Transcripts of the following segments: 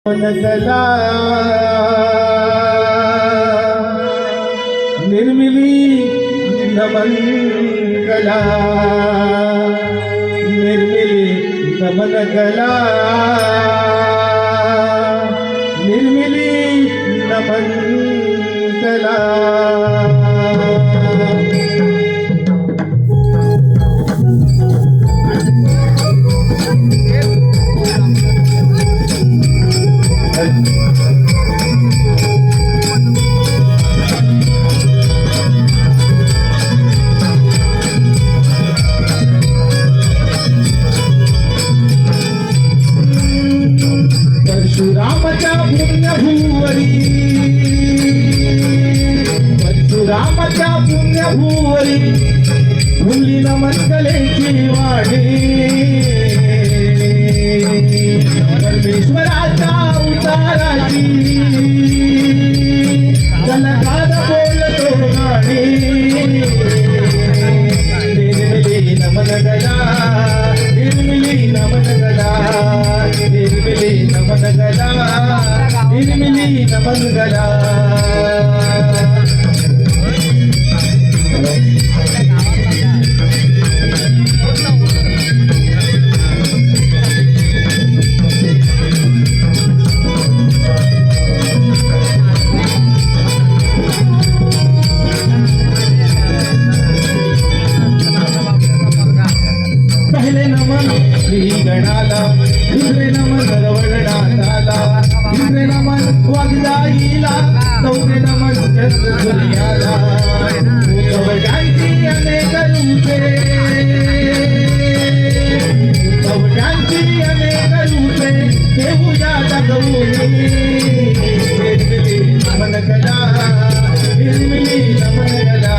मनकला निर्मिली नमनकला निर्मिली नमनकला निर्मिली नमनकला परशुरामाच्या पुण्यभूवरी परशुरामाच्या पुण्यभूवरी भूमली नमस्कलेची वाडी परमेश्वराच्या अवताराची जनकाद बोलतो गाणी निर्मिली नमनकला निर्मिली नमनकला निर्मिली नमनकला निर्मिली नमनकला पहिले नमन श्री गणाला दुसरे नमन गरवडनाथाला तिसरे नमन वाघजाईला चौथे नमन चंद्रसूर्याला उद्धवजांची अनेक रूपे उद्धवजांची अनेक रूपे देऊया जगवूनी निर्मिली नमनकला निर्मिली नमनकला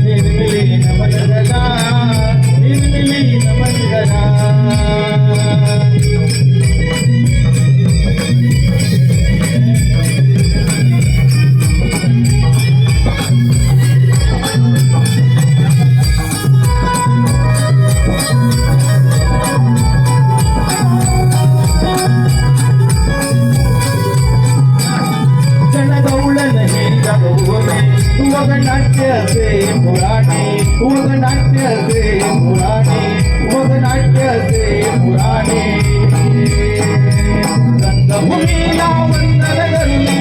निर्मिली नमनकला निर्मिली नमनकला जनगौळण हे जगवणे वगनाट्य से पुराणे वगनाट्य से पुराणे वगनाट्य से पुराणे रंगभूमीला वंदन करुणी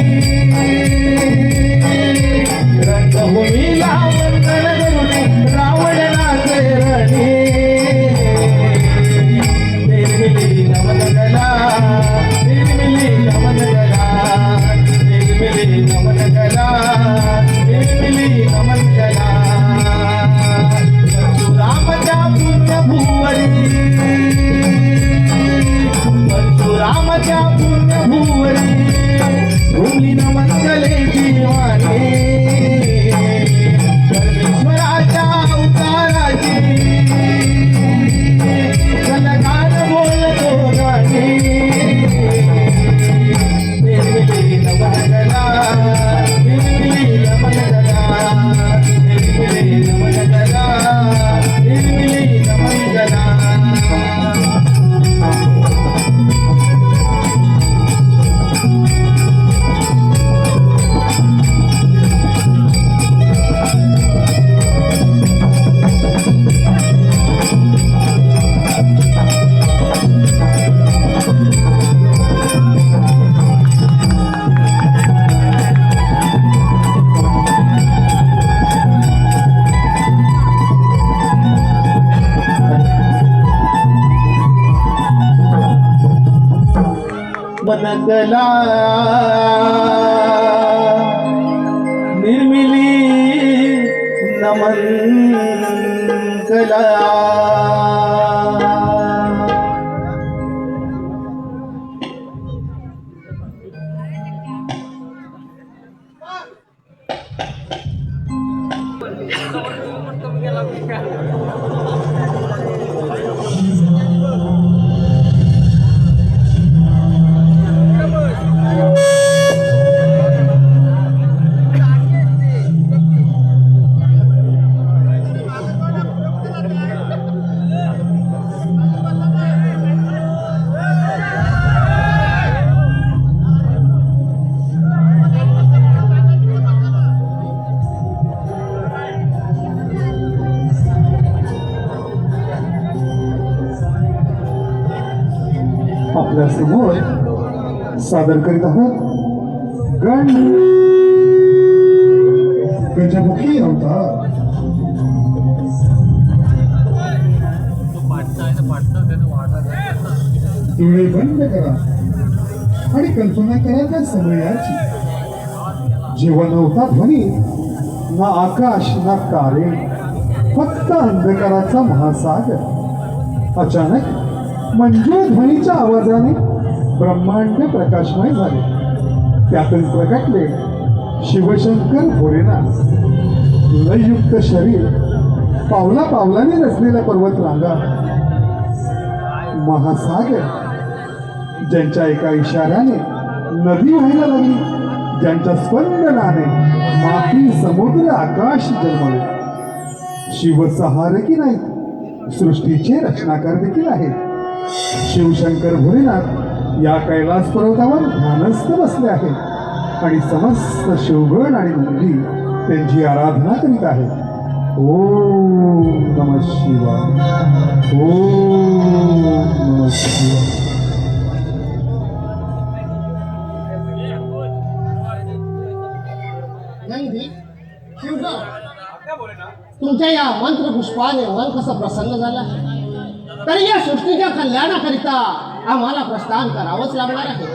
रंगभूमीला वंदन करुणी रावणाचे रणे निर्मिली नमनकला निर्मिली नमनकला निर्मिली नमनकला निर्मिली नमनकला परशुरामाच्या पुण्यभूवरी परशुरामाच्या पुण्यभूवरी भूमली नमनकलेची वाणी परमेश्वराच्या अवताराची जनकाद बोलतो गाणी निर्मिली नमनकला निर्मिली नमनकला निर्मिली नमनकला निर्मिली नमनकला मनकला निर्मिली नमनकला समोर सादर करीत आहोत गजमुखी अवतार. डोळे बंद करा आणि कल्पना करा त्या समयाची, जेव्हा नव्हता ध्वनी, ना आकाश ना तारे, फक्त अंधकाराचा महासागर. अचानक मंजूळ ध्वनीच्या आवाजाने ब्रह्मांड प्रकाशमय झाले. त्यातून प्रगटले शिवशंकर भोलेनाथ. लययुक्त शरीर, पावला पावलाने रचलेल्या पर्वत रांगा, महासागर ज्यांच्या एका इशाऱ्याने नदी व्हायला लागली, ज्यांच्या स्पंदनाने माती समुद्र आकाश जन्मले. शिवसहारकी नाही, सृष्टीचे रचनाकार देखील आहेत. शिवशंकर भोलेनाथ या कैलास पर्वतावर ध्यानस्थ बसले आहेत आणि समस्त शिवगण आणि नंदी त्यांची आराधना करीत आहेत. ओम नमः शिवाय, ओम नमः शिवाय. नंदी, शिवगण, तुमच्या या मंत्र पुष्पाने मन कसं प्रसन्न झालं. तरी या सृष्टीच्या कल्याणाकरिता आम्हाला प्रस्थान करावंच लागणार आहे.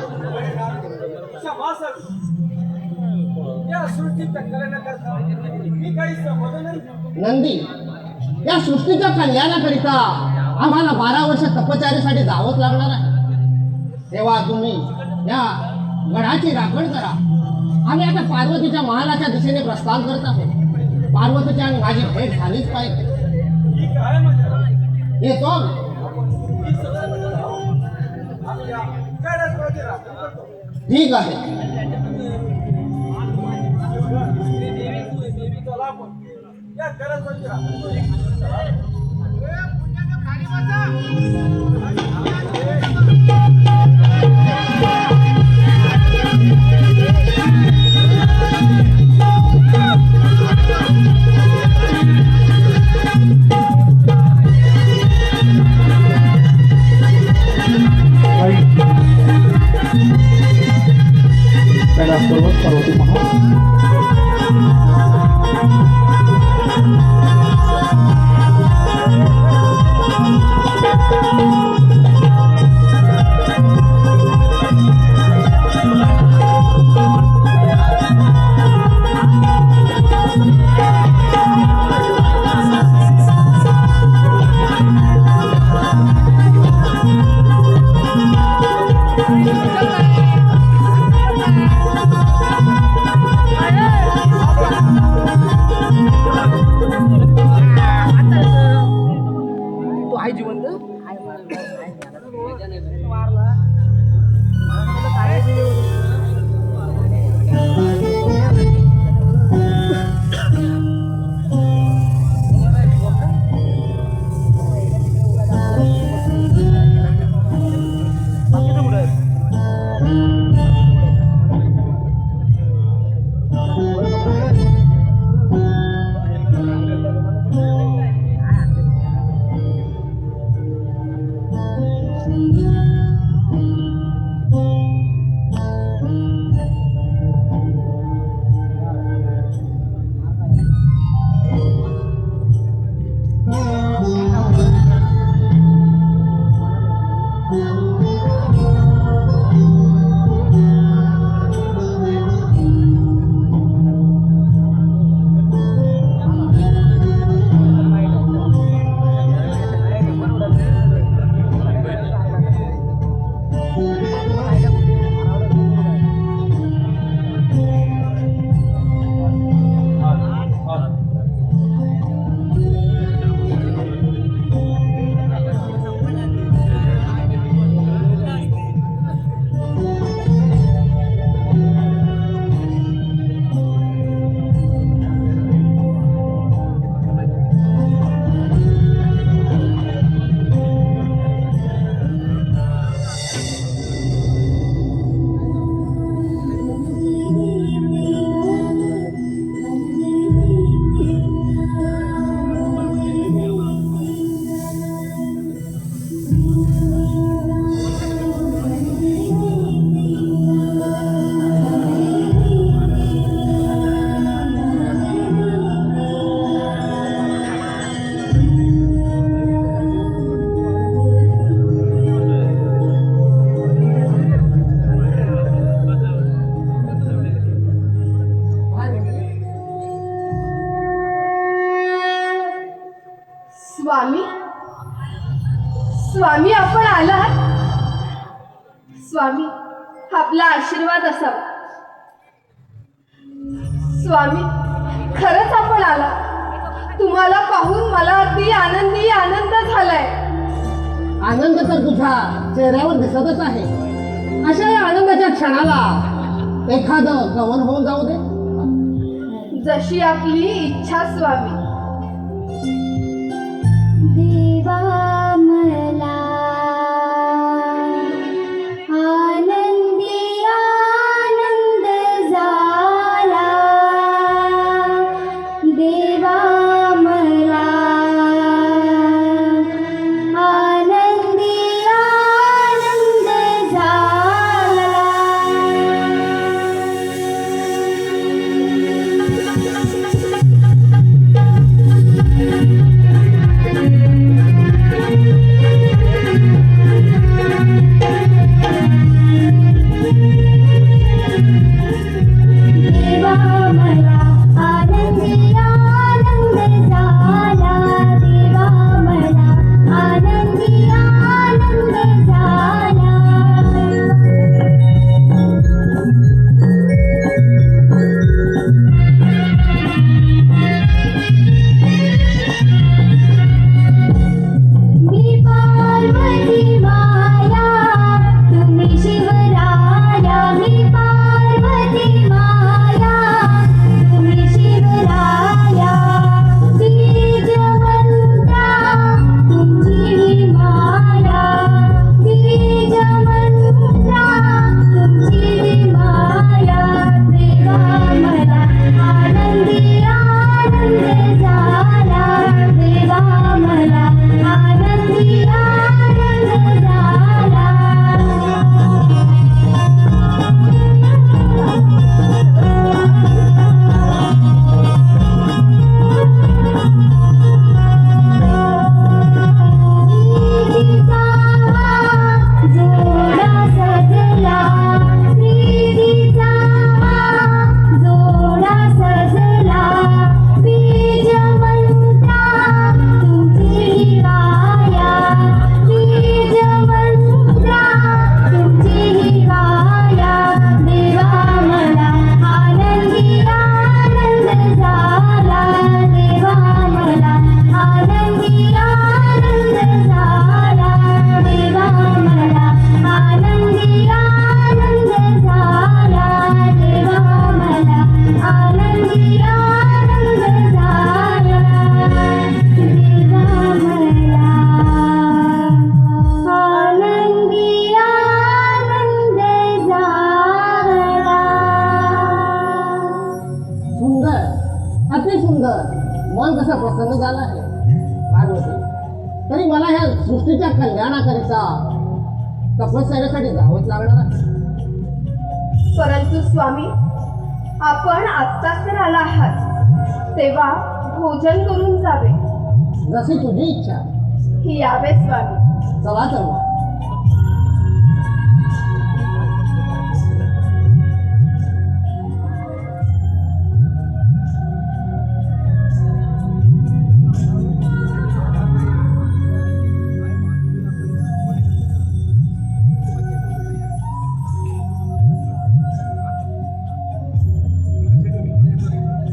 नंदी, या सृष्टीच्या कल्याणाकरिता आम्हाला 12 वर्ष तपश्चर्येसाठी जावंच लागणार आहे. तेव्हा तुम्ही या गडाची राखण करा. आम्ही आता पार्वतीच्या महालाच्या दिशेने प्रस्थान करत आहोत. पार्वतीच्या आणि माझी भेट झालीच पाहिजे. येतो. ठीक आहे. कैलास पर्वत पार्वती महाल. आपला आशीर्वाद असावा. स्वामी, खरंच आपण आला. तुम्हाला पाहून मला अगदी आनंद झालाय. आनंद तर तुझ्या चेहऱ्यावर दिसतच आहे. अशा या आनंदाच्या क्षणाला एखादं कवन होऊन जाऊ दे. जशी आपली इच्छा स्वामी. देवा मला आनंदी आनंद झाला. देवा मला आनंदी आनंद झाला. देवा मला आनंदी आनंद झाला. देवा मला आनंदी आनंद झाला. मी पार्वती माया तुम्ही शिवराया. मी पार्वती माया तुम्ही शिवराया. बीजवंता तुमची माया. बीजवंता तुमची माया. देवा मला आनंदी आनंद झाला. देवा मला आनंदी आनंद झाला. जोडा सजला. प्रीतीचा जोडा सजला. बीजवंता तुमची माया. बीजवंता तुमची माया. देवा मला आनंदी आनंद झाला. देवा मला आनंदी आनंद झाला. देवा मला आनंदी आनंद झाला. देवा मला आनंदी आनंद झाला. देवा मला आनंदी आनंद झाला. सुंदर, अति सुंदर. मन कसं प्रसन्न झालं आहे पार्वती. तरी मला ह्या सृष्टीच्या कल्याणाकरिता तपश्चर्यासाठी जावंच लागणार आहे. परंतु स्वामी, आपण आत्ताच तर आला आहात, तेव्हा भोजन करून जावे. जशी तुझी इच्छा. ही यावे स्वामी. चला तर मग.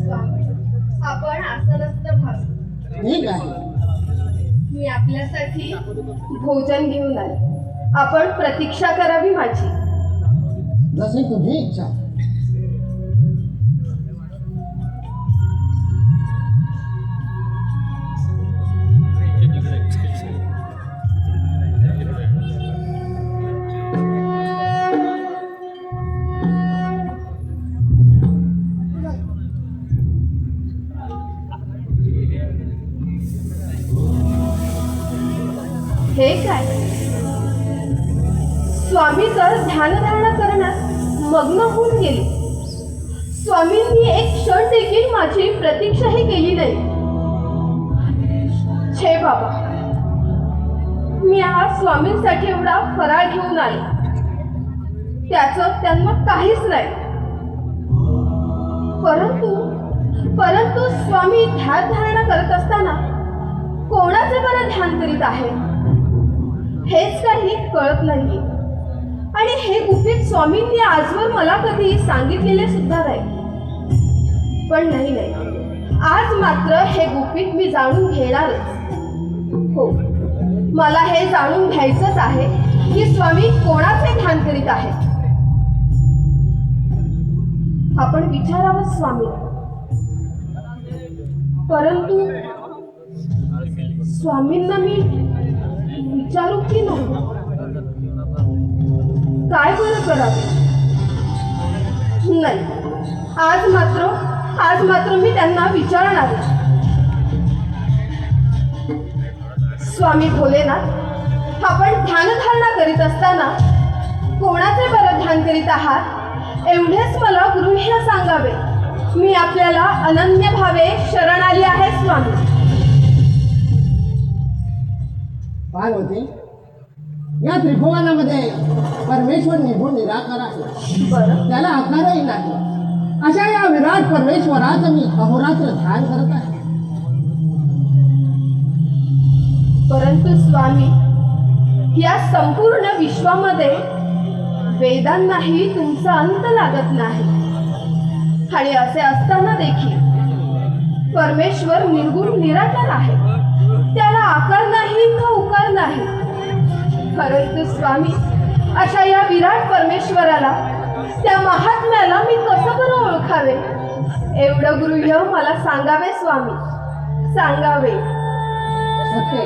स्वामी, आपण आसनस्थ व्हावे. ठीक आहे. मी आपल्यासाठी भोजन घेऊन आले. आपण प्रतीक्षा करावी माझी. जशी तुझी इच्छा. हे काय, स्वामी तर ध्यानधारणा करण्यात मग्न होऊन गेले. स्वामींनी एक क्षण देखील माझी प्रतीक्षाही केली नाही. छे बाबा, मी आज स्वामींसाठी एवढा फराळ घेऊन आले, त्याचं त्यांना काहीच नाही. परंतु स्वामी ध्यान धारणा करत असताना कोणाचे बरं ध्यान करीत आहे हेच काही कळत नाही. आणि हे गुपित स्वामींनी आजवर मला कधी सांगितलेले सुद्धा नाही. पण नाही, आज मात्र हे गुपित मी जाणून घेणारच. हो, मला हे जाणून घ्यायचंच आहे की स्वामी कोणाचे ध्यान करीत आहेत. आपण विचारावं स्वामी, परंतु स्वामींना मी विचारू की नाही? काय बरं करावे? नाही, आज मात्र मी त्यांना विचारणार. स्वामी भोलेनाथ, आपण ध्यानधारणा करीत असताना कोणाचे बरं ध्यान करीत आहात एवढेच मला गृह्य सांगावे. मी आपल्याला अनन्य भावे शरण आली आहे स्वामी. पार्वती, या त्रिभुवनामध्ये परमेश्वर निघून निराकार आहे. बरं, त्याला आकारही नाही. अशा या विराट परमेश्वराचं मी अहोरात्र ध्यान करत आहे. परंतु स्वामी, या संपूर्ण विश्वामध्ये वेदांनाही तुमचा अंत लागत नाही. आणि असे असताना देखील परमेश्वर निर्गुण निराकार आहे. त्याला आकार नाही का उकार नाही. परंतु स्वामी, अशा या विराट परमेश्वराला, त्या महात्म्याला मी कसं बरं ओळखावे? एवढं गृह्य मला सांगावे स्वामी, सांगावे. सखे,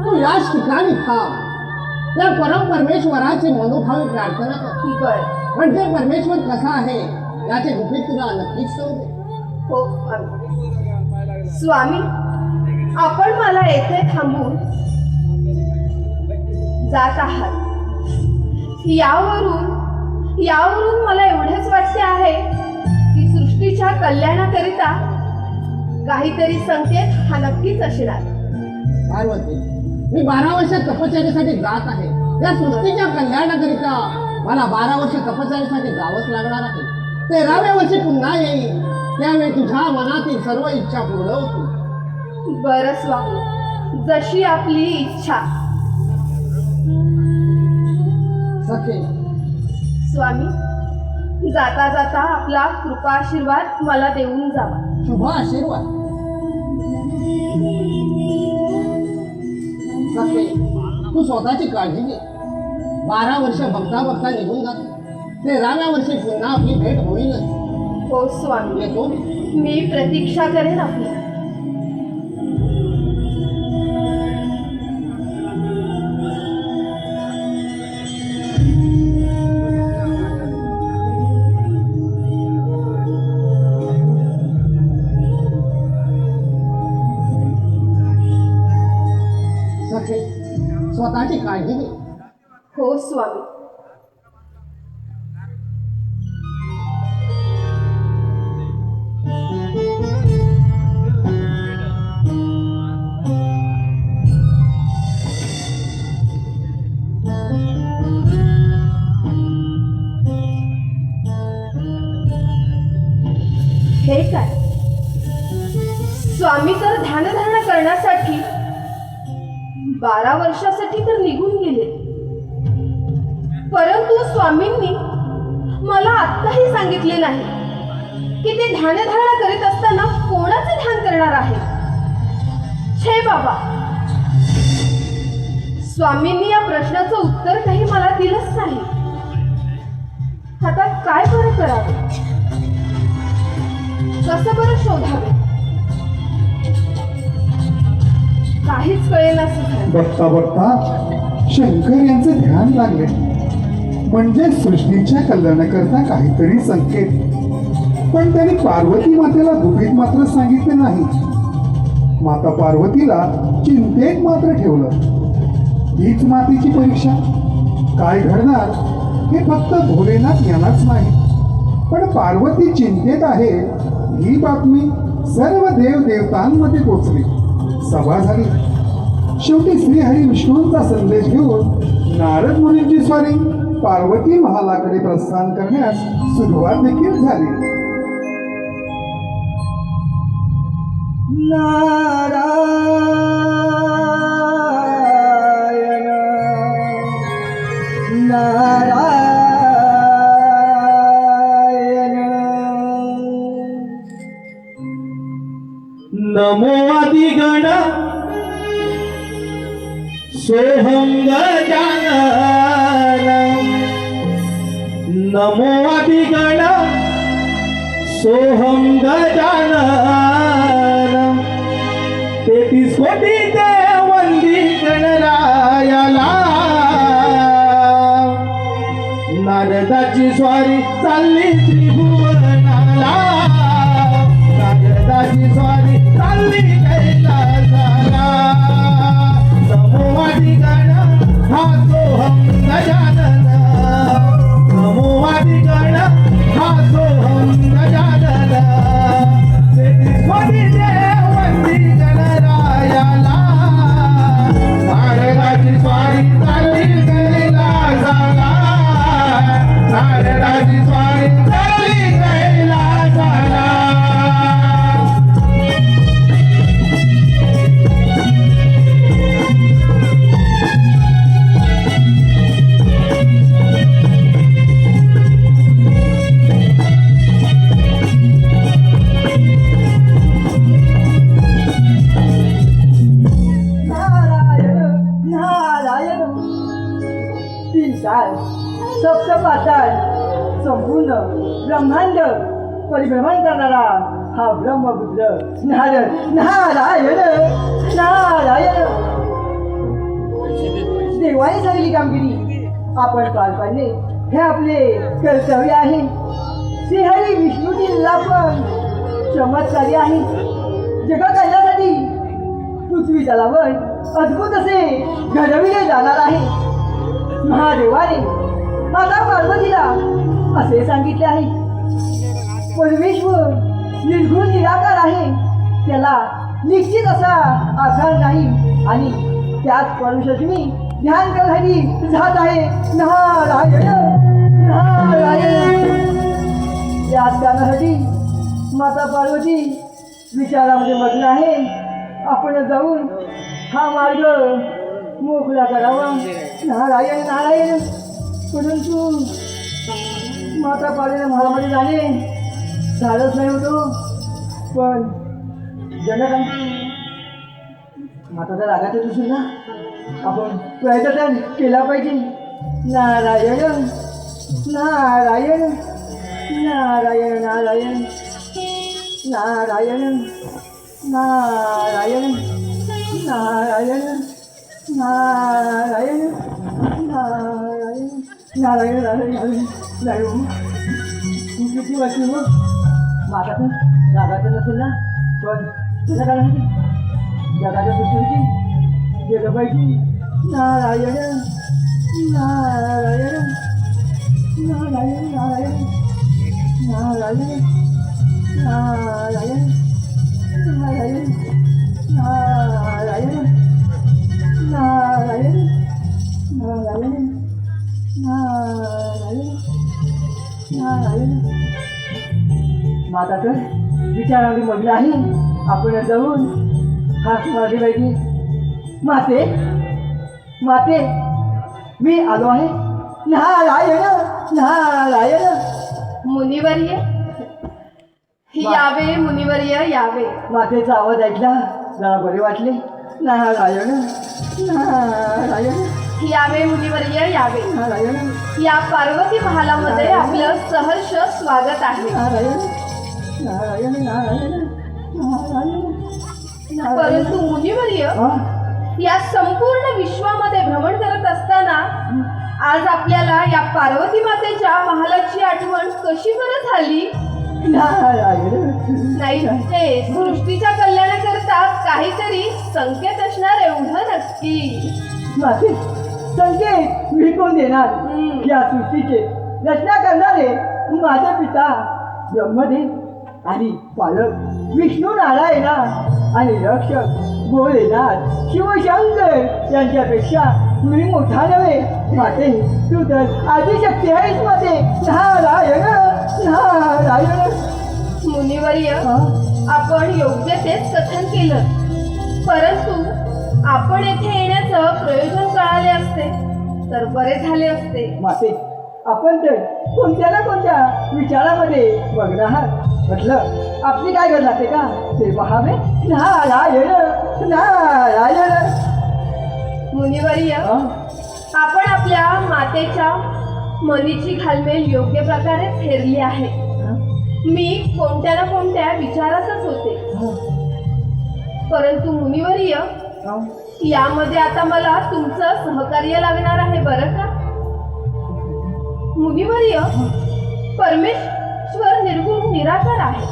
तू याच ठिकाणी थांब. त्या परम परमेश्वराची मनोभावी प्रार्थना कर. बर, म्हणजे परमेश्वर कसा आहे याचे गुपित तुला नक्कीच समजेल. हो स्वामी, आपण मला येथे थांबून जात आहात. यावरून मला एवढेच वाटते आहे की सृष्टीच्या कल्याणाकरिता काहीतरी संकेत हा नक्कीच असणार. पार्वती, मी 12 वर्ष तपश्चर्येसाठी जात आहे. या सृष्टीच्या कल्याणाकरिता मला 12 वर्ष तपश्चर्येसाठी जावंच लागणार आहे. 13व्या वर्षी पुन्हा येईल. त्यावेळी तुझ्या मनातील सर्व इच्छा पूर्ण होतील. बरं स्वामी, जशी आपली इच्छा. सखे, स्वामी, जाता जाता आपला कृपा आशीर्वाद मला देऊन जावा. शुभ आशीर्वाद. सखे, तू स्वतःची काळजी घे. 12 वर्ष बघता निघून जाते. 13व्या वर्षी पुन्हा आपली भेट होईलच. हो स्वामी, येतो. मी प्रतीक्षा करेन आपली. सखे, स्वतःची काळजी घे. हो स्वामी. हे काय, स्वामी तर ध्यानधारणा करण्यासाठी 12 वर्षासाठी तर निघून गेले. परंतु स्वामींनी मला आत्ताही सांगितले नाही की ते ध्यानधारणा करीत असताना कोणाचे ध्यान करणार आहे. छे बाबा, स्वामींनी या प्रश्नाचं उत्तर काही मला दिलंच नाही. आता काय बरं करावे? कसं बरं शोधावे? काहीच कळेनासे झाले. बघता बघता शंकर यांचे ध्यान लागले. म्हणजे सृष्टीच्या कल्याणाकरता काहीतरी संकेत. पण त्यांनी पार्वती मातेला गुपित मात्र सांगितले नाही. माता पार्वतीला चिंतेत मात्र ठेवलं. हीच मातेची परीक्षा. काय घडणार हे फक्त भोलेनाथ यांनाच नाही. पण पार्वती चिंतेत आहे ही बातमी सर्व देव देवतांमध्ये पोचली. सभा झाली. शेवटी श्रीहरी विष्णूंचा संदेश घेऊन नारद मुनींची स्वारी पार्वती महालाकडे प्रस्थान करण्यास सुरुवात देखील झाली. नारायण नमो आदिगण सोहं गजानन नमो आदिगण सोहं गजानन 33 कोटी देवंदी गणरायाला नारदाची स्वारी चालली त्रिभुवनाला नारदाची स्वारी चालली कैलासाला नमो आदिगण हा सोहं गजानन नमो आदिगण हा सोहं गजानन 33 कोटी देवंदी गणरायाला नारदाची स्वारी चालली कैलासाला नारदाची स्वारी चालली कैलासाला सप्त पाताळ संपूर्ण ब्रह्मांड परिभ्रमण करणारा हा ब्रह्मपुत्र नारायण नारायण नारायण देवाने झालेली कामगिरी आपण पार पाडणे हे आपले कर्तव्य आहे. श्रीहरी विष्णूची लीला पण चमत्कारी आहे. जगात आणण्यासाठी पृथ्वी तलावर अद्भुत असे घडविले जाणार आहे. महादेवाने माता पार्वतीला असे सांगितले आहे, परमेश्वर निर्गुण निराकार आहे, त्याला निश्चित असा आधार नाही आणि त्याच परमेश्वराची मी ध्यान करण्यासाठी जात आहे. नारायण नारायण. याच कारणासाठी माता पार्वती विचारामध्ये मग्न आहे. आपण जाऊन हा मार्ग मोकळा करावा. नारायण नारायण. परंतु माता पार्वतीने महालामध्ये जाणे झालंच नाही होतो. पण जनक माताचा रागाचं दिसून ना आपण प्रयत्न तर केला पाहिजे. नारायण नारायण नारायण नारायण नारायण नारायण नारायण नारायण नारायण नारायण नारायण नारायण. किती वाटली मग माताचं रागाचं नसेल ना. पण त्याला काय जगाच्या सुट्टीची गेलं पाहिजे. नारायण नारायण नारायण नारायण नारायण नारायण नारायण नारायण नारायण नारायण नारायण नारायण. माता तर विचाराने मग्न आहे. आपण जाऊन हाक मारली पाहिजे. माते माते मी आलो आहे. नारायण नारायण. मुनिवर्य यावे मुनिवर्य यावे. मातेचा आवाज ऐकला जरा बरे वाटले. नारायण नारायण यावे मुनिवर्य यावे. नारायण या पार्वती महालामध्ये आपलं सहर्ष स्वागत आहे. नारायण नारायण नारायण नारायण. परंतु मुनिवर्य हा? या संपूर्ण विश्वामध्ये भ्रमण करत असताना आज आपल्याला या पार्वती मातेच्या महालाची आठवण कशी बरं झाली? नारायण नाही, हे सृष्टीच्या कल्याणाकरता काहीतरी संकेत असणार एवढं नक्की. माते संकेत मी कोण देणार? या सृष्टीचे रचना करणारे माझे पिता ब्रह्मदेव आणि पालक विष्णू नारायण आणि रक्षक भोलेनाथ शिवशंकर यांच्यापेक्षा मी मोठा नव्हे. माते तू तर आदिशक्ती आहेस. माते नारायण नारायण. मुनिवर्य हा? आपण योग्य तेच कथन केलं, परंतु आपण येथे येण्याचं प्रयोजन कळाले असते तर बरे झाले असते. माते आपण तर कोणत्या ना कोणत्या विचारामध्ये मग्न आहात. म्हटलं आपली काय गरज आहे का ते पहावे. नारायण नारायण. मुनिवर्य, हा? आपण आपल्या मातेच्या मनीची घालमेल योग्य प्रकारे फेरली आहे. मी कोणत्या ना कोणत्या विचारातच होते. परंतु मुनिवर्य, हा? यामध्ये आता मला तुमचं सहकार्य लागणार आहे बरं का. मुनिवर्य, परमेश्वर निर्गुण निराकार आहे.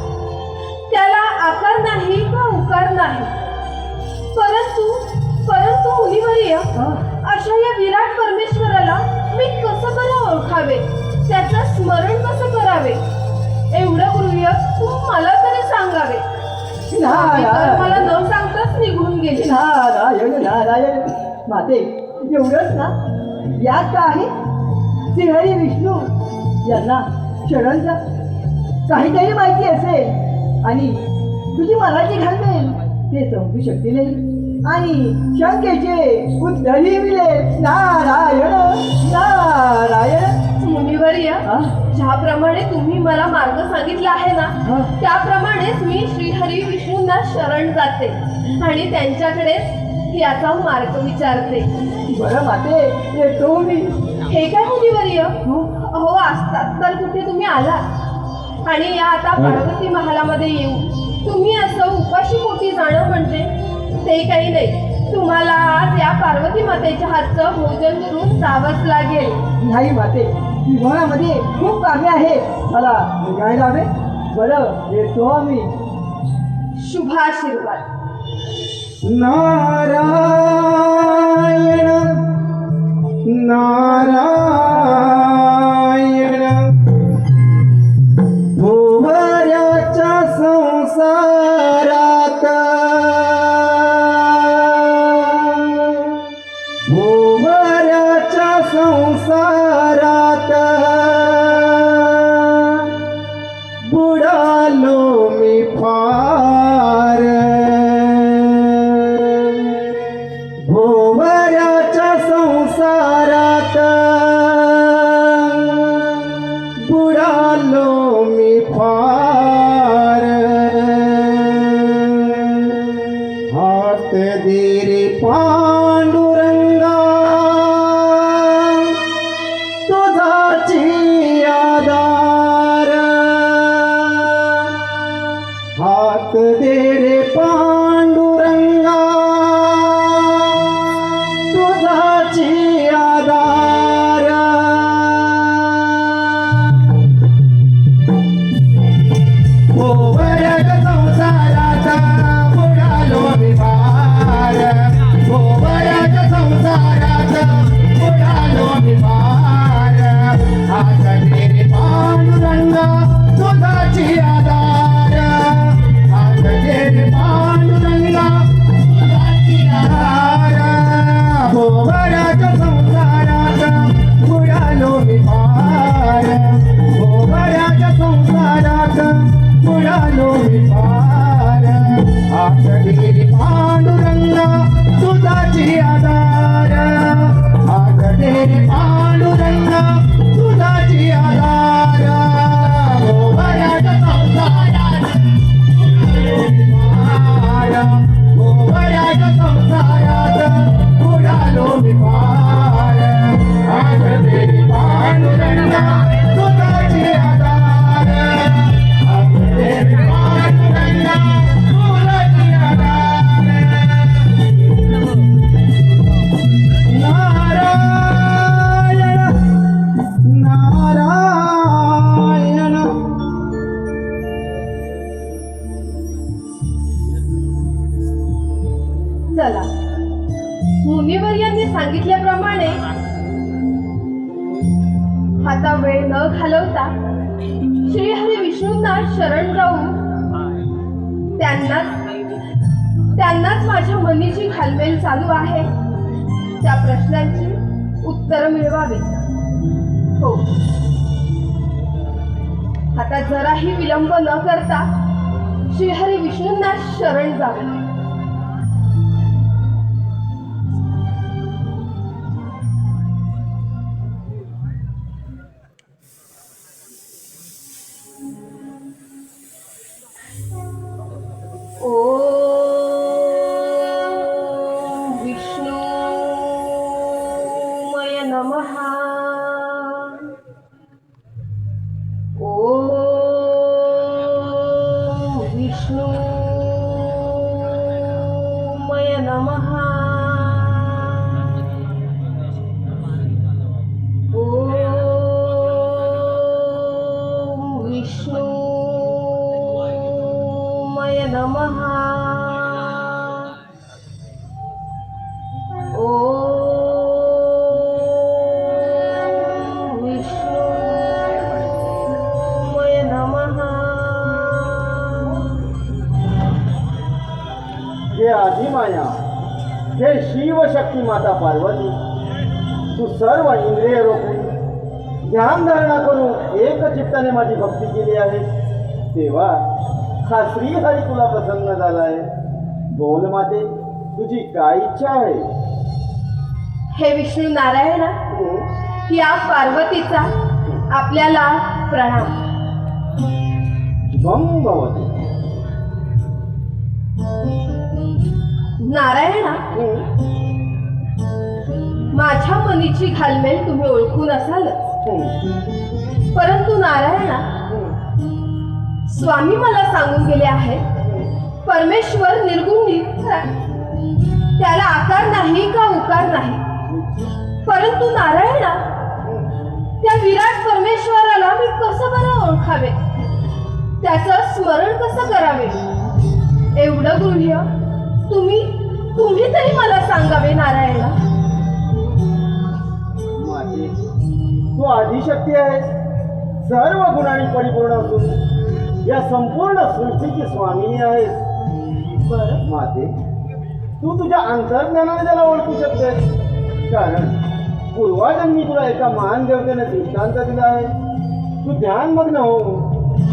त्याला आकार नाही का उकार नाही. परंतु मुनिवर्य, अशा या विराट परमेश्वराला मी कसं बरं ओळखावे, त्याचं स्मरण कसं करावे, एवढं गृह्य तू मला तरी सांगावे. तर मला न सांगताच निघून गेले. नारायण नारायण. माते एवढंच ना, यात का आहे श्रीहरी विष्णू यांना शरणचा काहीतरी माहिती असेल आणि तुझी मनाची घालमेल ते समजू शकतील आणि शंकेचे उत्तरही मिळेल. नारायण नारायण. मुनिवर्य, हा? ज्याप्रमाणे तुम्ही मला मार्ग सांगितला आहे ना, हा? त्याप्रमाणेच मी श्रीहरी विष्णूंना शरण जाते आणि त्यांच्याकडे याचा मार्ग विचारते. बरं माते येतो मी. हे काय मुनिवर्य, हो? अहो असतात तर कुठे तुम्ही आलात आणि या आता पार्वती महालामध्ये येऊ तुम्ही असं उपाशी पोटी जाणं म्हणजे ते काही नाही. तुम्हाला आज या पार्वती मातेच्या हातचं भोजन करून जावंच लागेल. नाही माते, विमानामध्ये खूप कामे आहेत, मला निघायला हवे. बरं येतो आम्ही. शुभाशीर्वाद. नारायण नारायण भुवऱ्याच्या संसारात भुवऱ्याच्या संसारात बुडालो मी फार भोवऱ्याच्या संसारात बुडालो मी फार हात दे रे पांडुरंगा तुझाची आधार हात दे रे पांडुरंगा तुझाची आधार भोवऱ्याच्या संसारात बुडालो मी फार भोवऱ्याच्या संसारात बुडालो मी फार हात दे रे पांडुरंगा तुझाची आधार हात दे रे पांडुरंगा तुझाची आधार भोवऱ्याच्या संसारात बुडालो मी फार भोवऱ्याच्या संसारात बुडालो मी फार हात दे रे पांडुरंगा तुझाची आधार हात दे रे पांडुरंगा तुझाची आधार भोवऱ्याच्या संसारात भोवऱ्याच्या संसारात बुडालो मी फार हात दे रे पांडुरंगा तुझाची आधार हात दे रे पांडुरंगा तुझाची आधार नारायण नारायण. चला, मुनिवर्यांनी सांगितल्याप्रमाणे आता वेळ न घालवता श्रीहरी विष्णूंना शरण जाऊन त्यांनाच माझ्या मनीची घालमेल चालू आहे त्या प्रश्नांची उत्तर मिळवावी. हो, आता जराही विलंब न करता श्रीहरी विष्णूंना शरण जावे. विष्णुमय नमः ॐ विष्णुमय नमः ॐ विष्णुमय नमः हे आदिमाया, हे शिवशक्ती माता पार्वती, तू सर्व इंद्रिय रोखून ध्यान धारणा करून एक चित्ताने माझी भक्ती केली आहे, तेव्हा हा श्रीहरी तुला प्रसन्न झाला आहे. बोल माते, तुझी काय इच्छा आहे? हे विष्णू नारायण, या पार्वतीचा आपल्याला प्रणाम. बम भवती. नारायण, माझ्या मनीची घालमेल तुम्ही ओळखून असालच, परंतु नारायण, स्वामी मला सांगून गेले आहे, परमेश्वर निर्गुण निराकार आहे. त्याला आकार नाही का उकार नाही. परंतु नारायण, त्या विराट परमेश्वराला मी कसं बरं ओळखावे, त्याचं स्मरण कसं करावे, एवढं गृह्य तुम्ही तरी मला सांगावे नारायण. माते, तू आदिशक्ती आहेस, सर्व गुणांनी परिपूर्ण असून या संपूर्ण सृष्टीची स्वामिनी आहेस. बरं, माते, तू तुझ्या अंतर्ज्ञानाने त्याला ओळखू शकतेस, कारण पूर्वाजन्मी तुला एका महान देवतेने दृष्टांत दिला आहे. तू ध्यानमग्न होऊन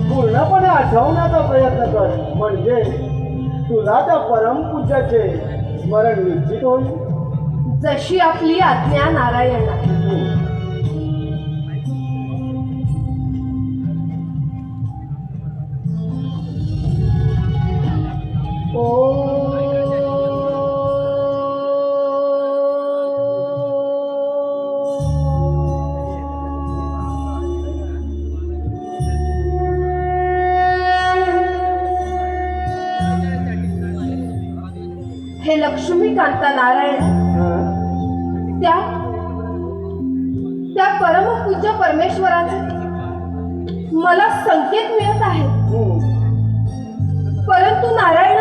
पूर्णपणे आठवण्याचा प्रयत्न कर, म्हणजे तुला त्या परमपूज्याचे स्मरण निश्चित होईल. जशी आपली आज्ञा नारायण. हे लक्ष्मीकांता नारायण, त्या परमपूज्य परमेश्वराचे मला संकेत मिळत आहे, परंतु नारायण,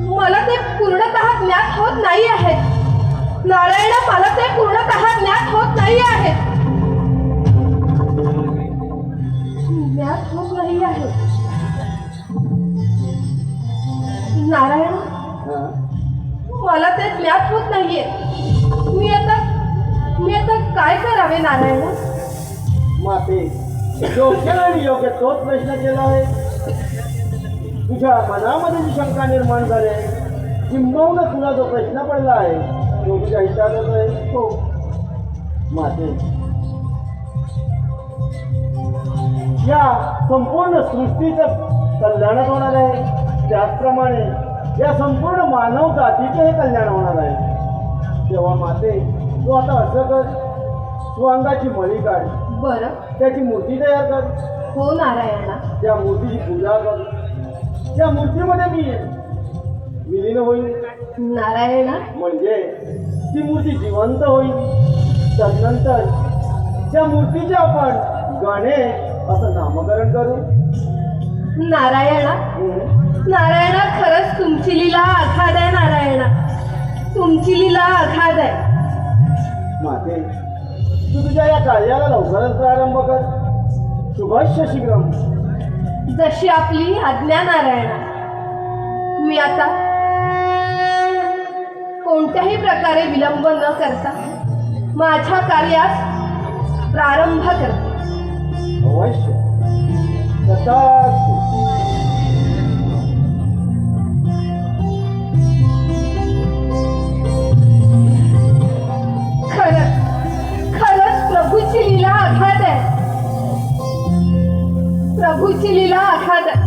मला ते पूर्णतः ज्ञात होत नाही आहे. नारायण, मला ते पूर्णतः ज्ञात होत नाही आहे. ज्ञात होत नाही आहे. नारायण, मला ते ज्ञात होत नाहीये. मी आता काय करावे नारायण? माते, योग्य आणि योग्य तोच प्रश्न केला आहे. तुझ्या मनामध्ये जी शंका निर्माण झाली आहे, किंबहुना तुला जो प्रश्न पडला आहे तो तुझ्या हितातच आहे. हो माते, या संपूर्ण सृष्टीचं कल्याणच होणार आहे, त्याचप्रमाणे या संपूर्ण मानव जातीचे हे कल्याण होणार आहे. तेव्हा माते, तू आता असं कर, तू अंगाची मळी काढ, बरं. त्याची मूर्ती तयार कर, हो नारायणा. त्या मूर्तीची पूजा कर, त्या मूर्तीमध्ये मी विलीन होईल, नारायणा, म्हणजे ती मूर्ती जिवंत होईल. त्यानंतर त्या मूर्तीचे आपण गणेश असं नामकरण करू. नारायणा, नारायणा, खरंच तुमची लीला आघाद आहे नारायणा. तुमची लीला आघाद आहे. माते, तू तुझ्या या कार्याला लवकरच प्रारंभ कर. शुभस्य शीघ्रम. जशी आपली आज्ञा नारायणा. मी आता कोणत्याही प्रकारे विलंब न करता माझ्या कार्यास प्रारंभ करते. अवश्य. तथास्तु. खरंच प्रभूची लीला आघाद आहे. प्रभूची लीला आघाद आहे.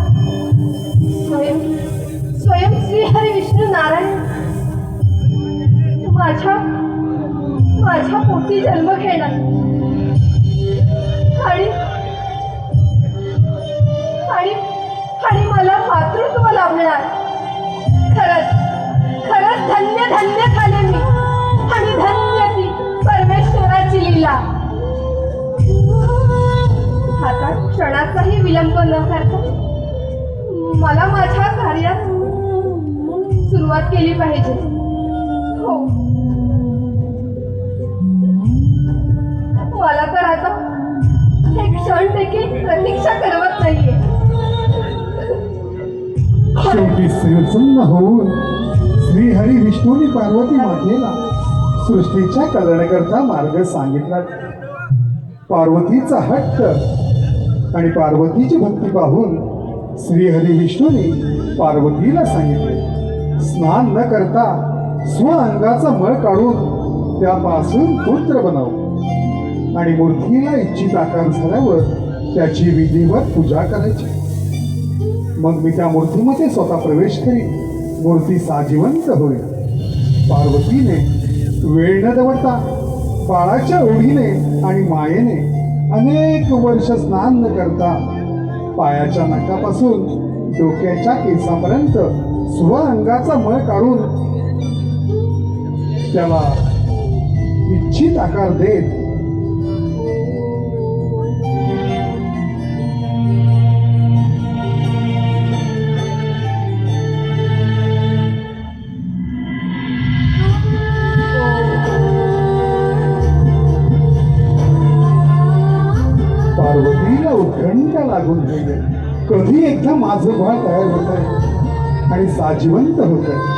स्वयं श्री हरी विष्णू नारायण माझ्या पोटी जन्म घेणार आणि मला माता विलंब न करता मला माझ्या कार्यात सुरुवात केली पाहिजे. हो, मला तर आता एक क्षण देखील प्रतीक्षा करवत नाहीये. शेवटी प्रसन्न होऊन श्रीहरी विष्णूंनी पार्वती मातेला सृष्टीच्या कल्याणाकरता मार्ग सांगितला. पार्वतीचा हट्ट आणि पार्वतीची भक्ती पाहून श्रीहरी विष्णूंनी पार्वतीला सांगितले, स्नान न करता स्व अंगाचा मळ काढून त्यापासून पुत्र बनव आणि मूर्तीला इच्छित आकार झाल्यावर त्याची विधिवत पूजा करायची. मग मी त्या मूर्तीमध्ये स्वतः प्रवेश करीन, मूर्ती साजिवंत होईल. पार्वतीने वेळ न दवडता बाळाच्या ओढीने आणि मायेने अनेक वर्ष स्नान न करता पायाच्या नखापासून डोक्याच्या केसापर्यंत स्व अंगाचा मळ काढून त्याला इच्छित आकार देत पार्वतीला उत्कंठा लागून गेले. कधी एकदा माझं बाळ तयार होत आहे आणि साजिवंत होत आहे.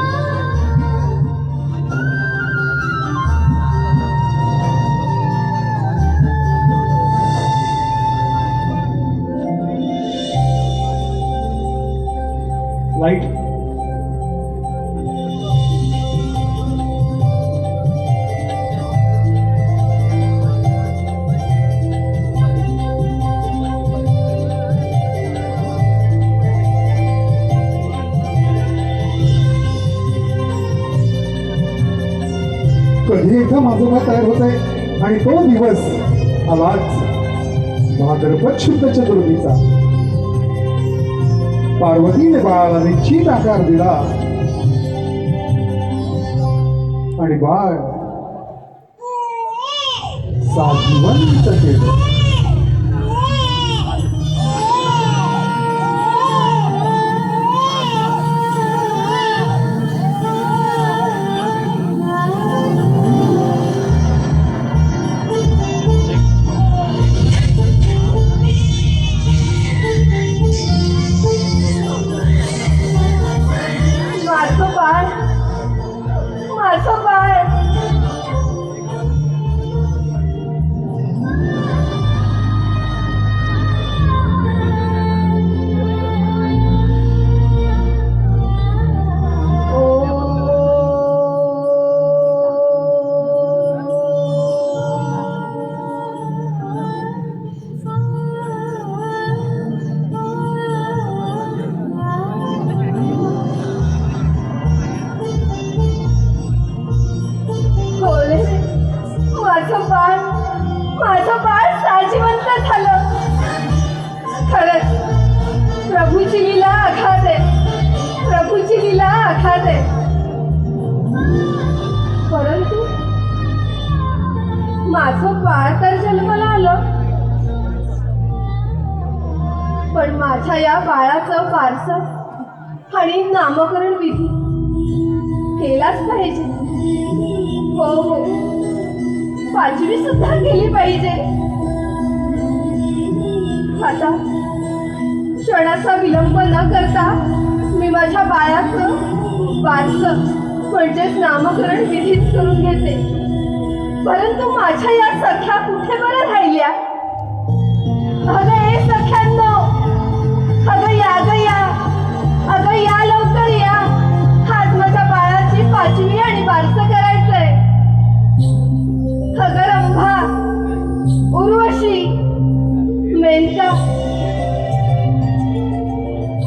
लाईट कधी एकदा माझं बाळ तयार होत आहे आणि तो दिवस आलाच. भाद्रपद शुद्ध चतुर्थीचा पार्वतीने बाळाला निश्चित आकार दिला आणि बाळ साजिवंत केलं. माझं बाळ माझं बाळ साजिवंत झालं. खरंच प्रभूची लीला अगाध आहे, प्रभूची लीला अगाध आहे. परंतु माझं बाळ तर जन्माला आलं, पण माझ्या या बाळाचं वारसा आणि नामकरण विधी केलाच पाहिजे. हो हो, पाचवी सुद्धा केली पाहिजे. आता क्षणाचा विलंब न करता मी माझ्या बाळाचं वारसं म्हणजेच नामकरण विधीच करून घेते. परंतु माझ्या या सख्या कुठे बरं राहिल्या? अगं ए सख्यांनो, अगं या ग या, अगं या लवकर या. आज माझ्या बाळाची पाचवी आणि बारसं करायचंय. अगं रंभा, उर्वशी, मेनका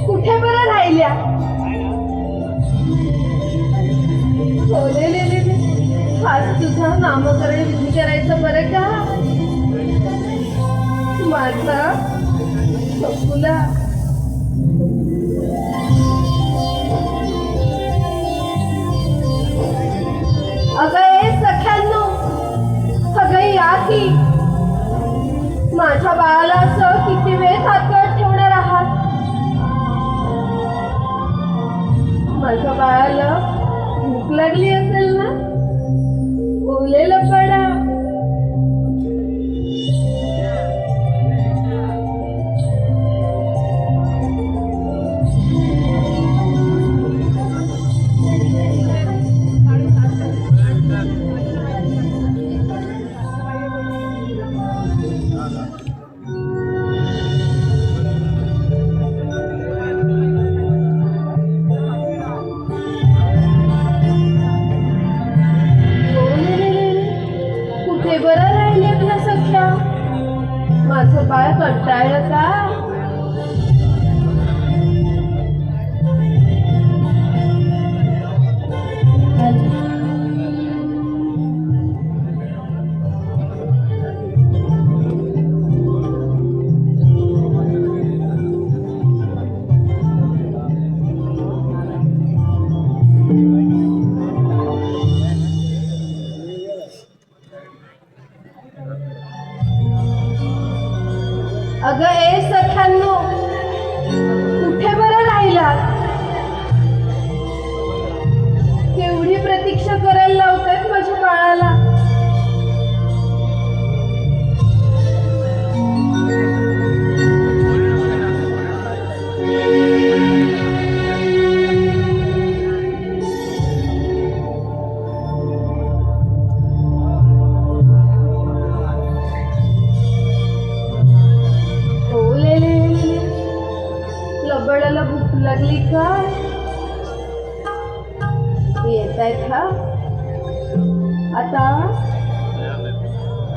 कुठे बरं राहिल्या? आज तुझं नामकरण विधी करायचं बरं का माझा सकुला. अगं ए सख्यांनो, अगं या की. माझ्या बाळाला असं किती वेळ हातवर ठेवणार लागली असेल ना? ओलेलं पडा. कुठे बरं राहिलेत ना सख्या? माझं बाळ कंटाळलं का? अगं ए सख्यांनो, कुठे बरं राहिलात? केवढी प्रतीक्षा करायला लावतायत माझ्या बाळाला. लबडाला भूक लागली का? येतायत हा. आता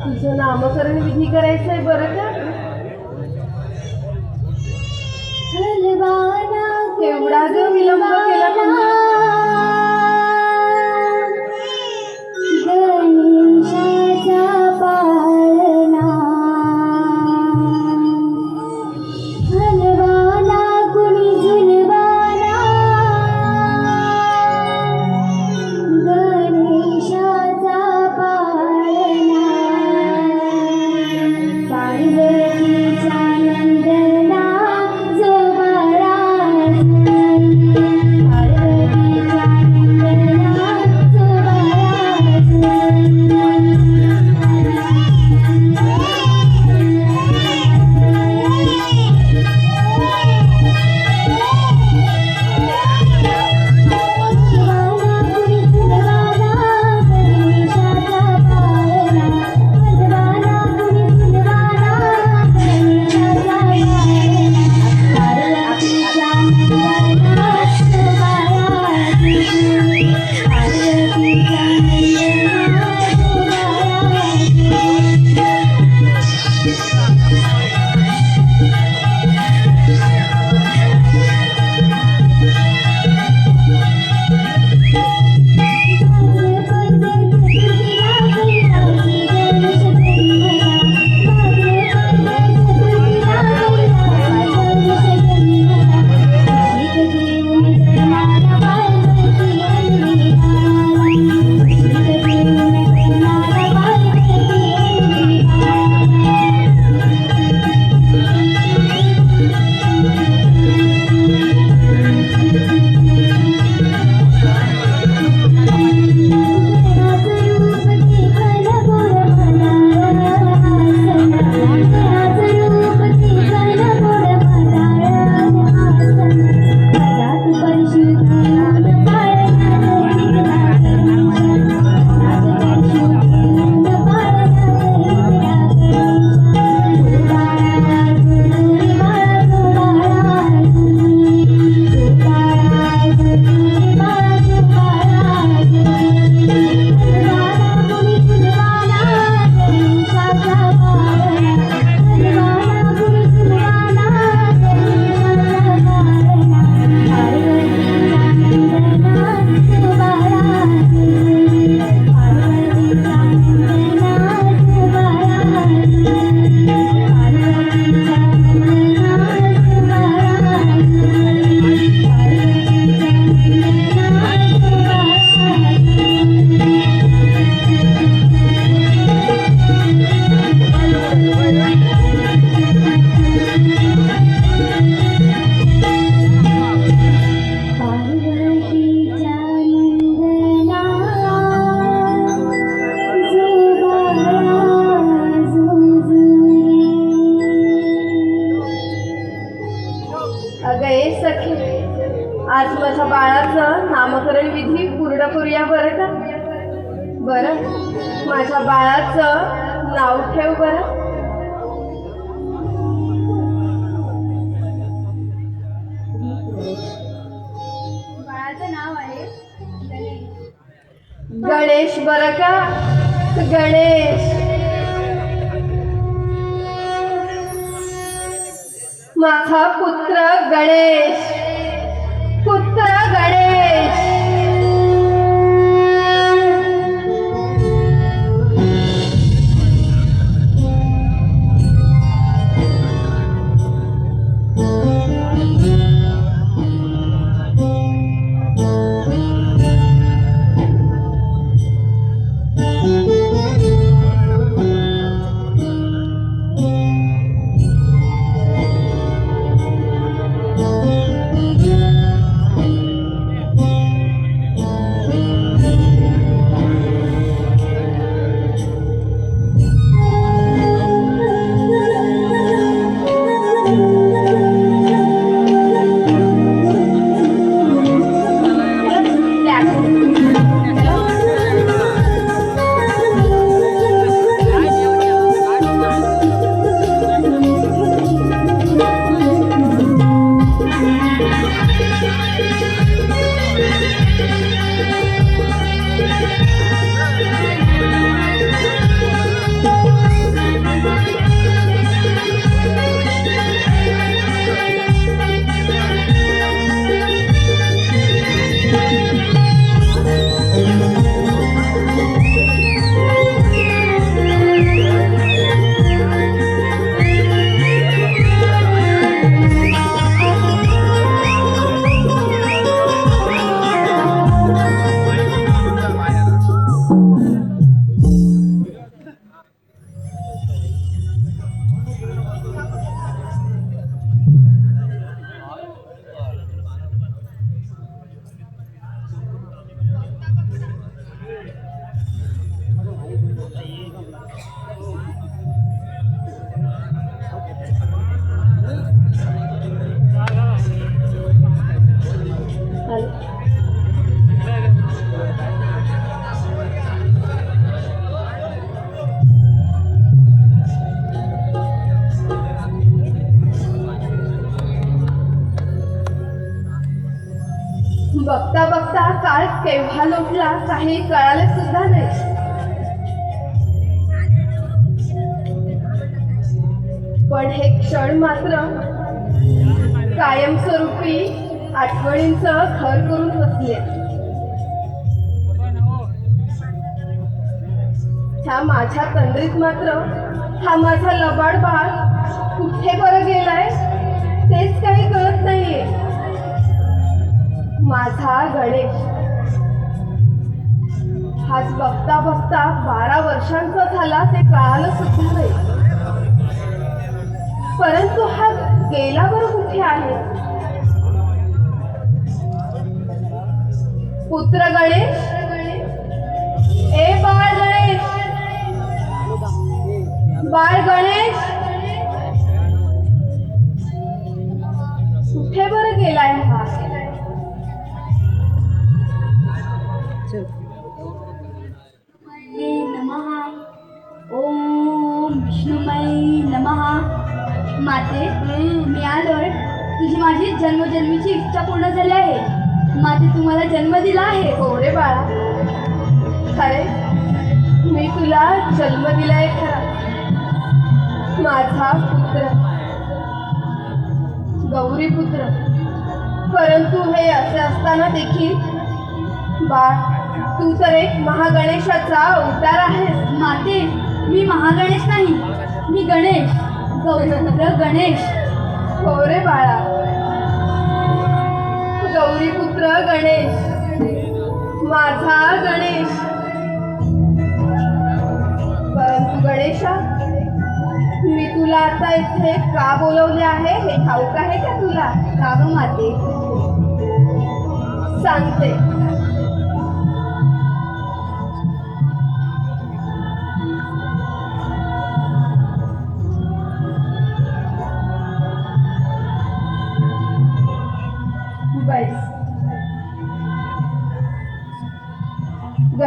तुझं नामकरण विधी करायचंय बरं का? केवढा ग विलंब केला तुम्ही? गणेशाचा पाळणा हलवाना कुणी झुलवाना गणेशाचा पाळणा पाळवे सखे, आज माझ्या बाळाचं नामकरण विधी पूर्ण करूया बरं का? बरं, माझ्या बाळाचं नाव ठेव बरं. बाळाचं नाव आहे गणेश बरं का? गणेश. माझा पुत्र गणेश, पुत्र गणेश. बघता बघता काळ केव्हा लोटला काही कळाले सुद्धा नाही. पण हे क्षण मात्र कायमस्वरूपी आठवणींचं घर करून बसले. ह्या माझ्या तंद्रीत मात्र हा माझा लबाड बाळ कुठे बरं गेलाय तेच काही कळत नाहीये. माझा गणेश आज बघता बघता 12 वर्षांचा झाला ते कळालं सुद्धा नाही. परंतु हा गेला बरं कुठे आहे? पुत्र गणेश, ए बाळ गणेश, बाळ गणेश कुठे बरं गेलाय हा? नमः. ओम विष्णुमय नमः. माते, मी आलोय. तुझी माझी जन्मजन्मीची इच्छा पूर्ण झाली आहे. माते, तुम्हाला जन्म दिला आहे. हो रे बाळा, खरे मी तुला जन्म दिलाय खरा. माझा पुत्र, गौरी पुत्र. परंतु हे असे असताना देखील बाळ, तू तर एक महागणेशाचा अवतार आहेस. माते, मी महागणेश नाही, मी गणेश, गौरीपुत्र गणेश. हो रे बाळा, गौरी पुत्र गणेश, माझा गणेश. परंतु गणेशा, मी तुला आता इथे का बोलवले आहे हे ठाऊक आहे का तुला? का गं माते? सांगते.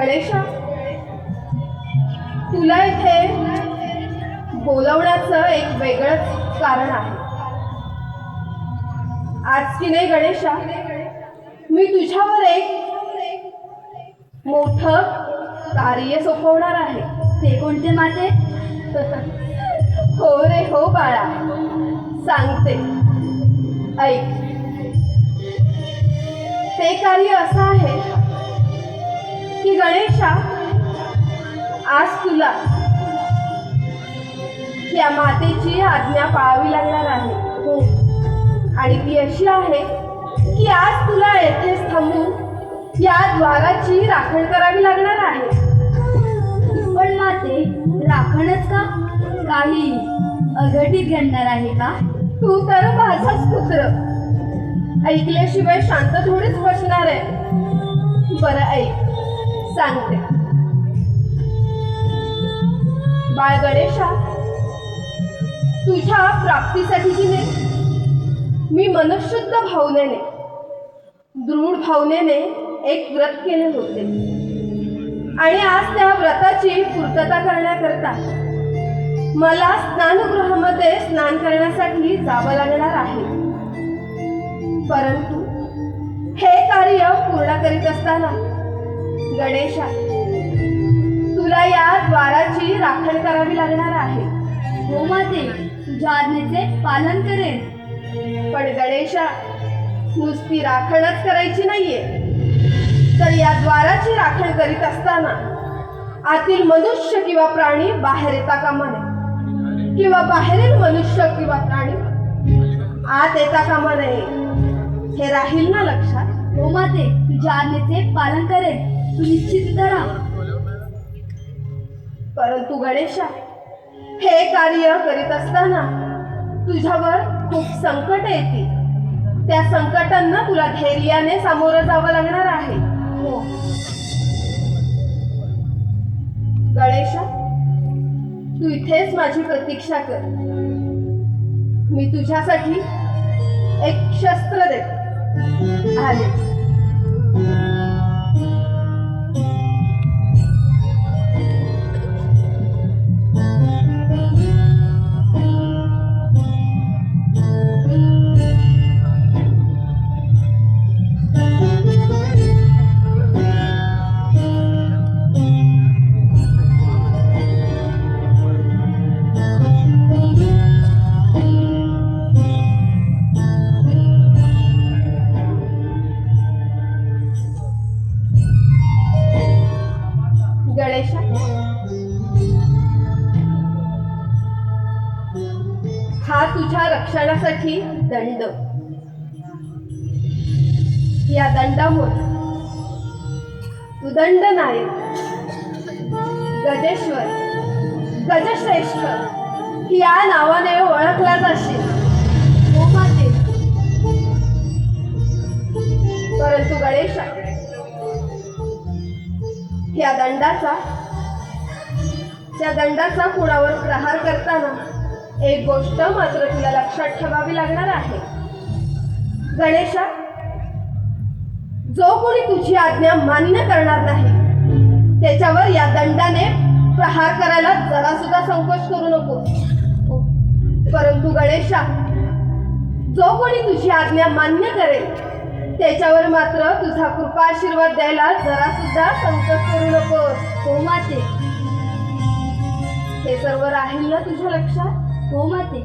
गणेशा, तुला इथे बोलवण्याचं एक वेगळंच कारण आहे. आज की नाही गणेशा, मी तुझ्यावर एक मोठं कार्य सोपवणार आहे. ते कोणते माते? हो रे हो बाळा, सांगते, ऐक. ते कार्य असं आहे की गणेशा, आज तुला या मातेची आज्ञा पाळावी लागणार आहे. हो, आणि ती अशी आहे की आज तुला येथेच थांबून या द्वाराची राखण करावी लागणार आहे. पण माते, राखणच का? काही अघटित घडणार आहे का? तू तर माझाच पुत्र, ऐकल्याशिवाय शांत थोडीच बसणार आहे. बरं ऐक, सांगते. बाळ गणेशा, तुझ्या प्राप्तीसाठी की नाही मी मनशुद्ध भावनेने, दृढ भावनेने एक व्रत केले होते. आणि आज त्या व्रताची पूर्तता करण्याकरता मला स्नानगृहामध्ये स्नान करण्यासाठी जावं लागणार आहे. परंतु हे कार्य पूर्ण करीत असताना गणेशा, तुला या द्वाराची राखण करावी लागणार आहे. हो माते, तुझ्या आज्ञेचे पालन करेन. पण गणेशा, नुसती राखणच करायची नाहीये, तर या द्वाराची राखण करीत असताना आतील मनुष्य किंवा प्राणी बाहेर येता कामा नये, किंवा बाहेरील मनुष्य किंवा प्राणी आत येता कामा नये. हे राहील ना लक्षात? हो माते, तुझ्या आज्ञेचे पालन करेन. तू निश्चित राहा. परंतु गणेशा, हे कार्य करीत असताना तुझ्यावर खूप संकट येतील. त्या संकटांना तुला धैर्याने सामोरं जावं लागणार आहे. हो गणेशा, तू इथेच माझी प्रतीक्षा कर. मी तुझ्यासाठी एक शस्त्र देते. आले. गणेशा, हा तुझ्या रक्षणासाठी दंड. या दंडामुळे तू दंड नायक, गजेश्वर, गजश्रेष्ठ या नावाने ओळखला जाशील. हो माते. परंतु गणेशा, त्या दंडाचा कुणावर प्रहार करताना एक गोष्ट मात्र तुला लक्षात ठेवावी लागणार आहे. गणेशा, जो कोणी तुझी आज्ञा मान्य करणार नाही त्याच्यावर या दंडाने प्रहार करायला जरा सुद्धा संकोच करू नको. परंतु गणेशा, जो कोणी तुझी आज्ञा मान्य करेल त्याच्यावर मात्र तुझा कृपाशीर्वाद द्यायला जरा सुद्धा संकोच करू नकोस. हो माते. हे सर्व राहील ना तुझ्या लक्षात? हो माते.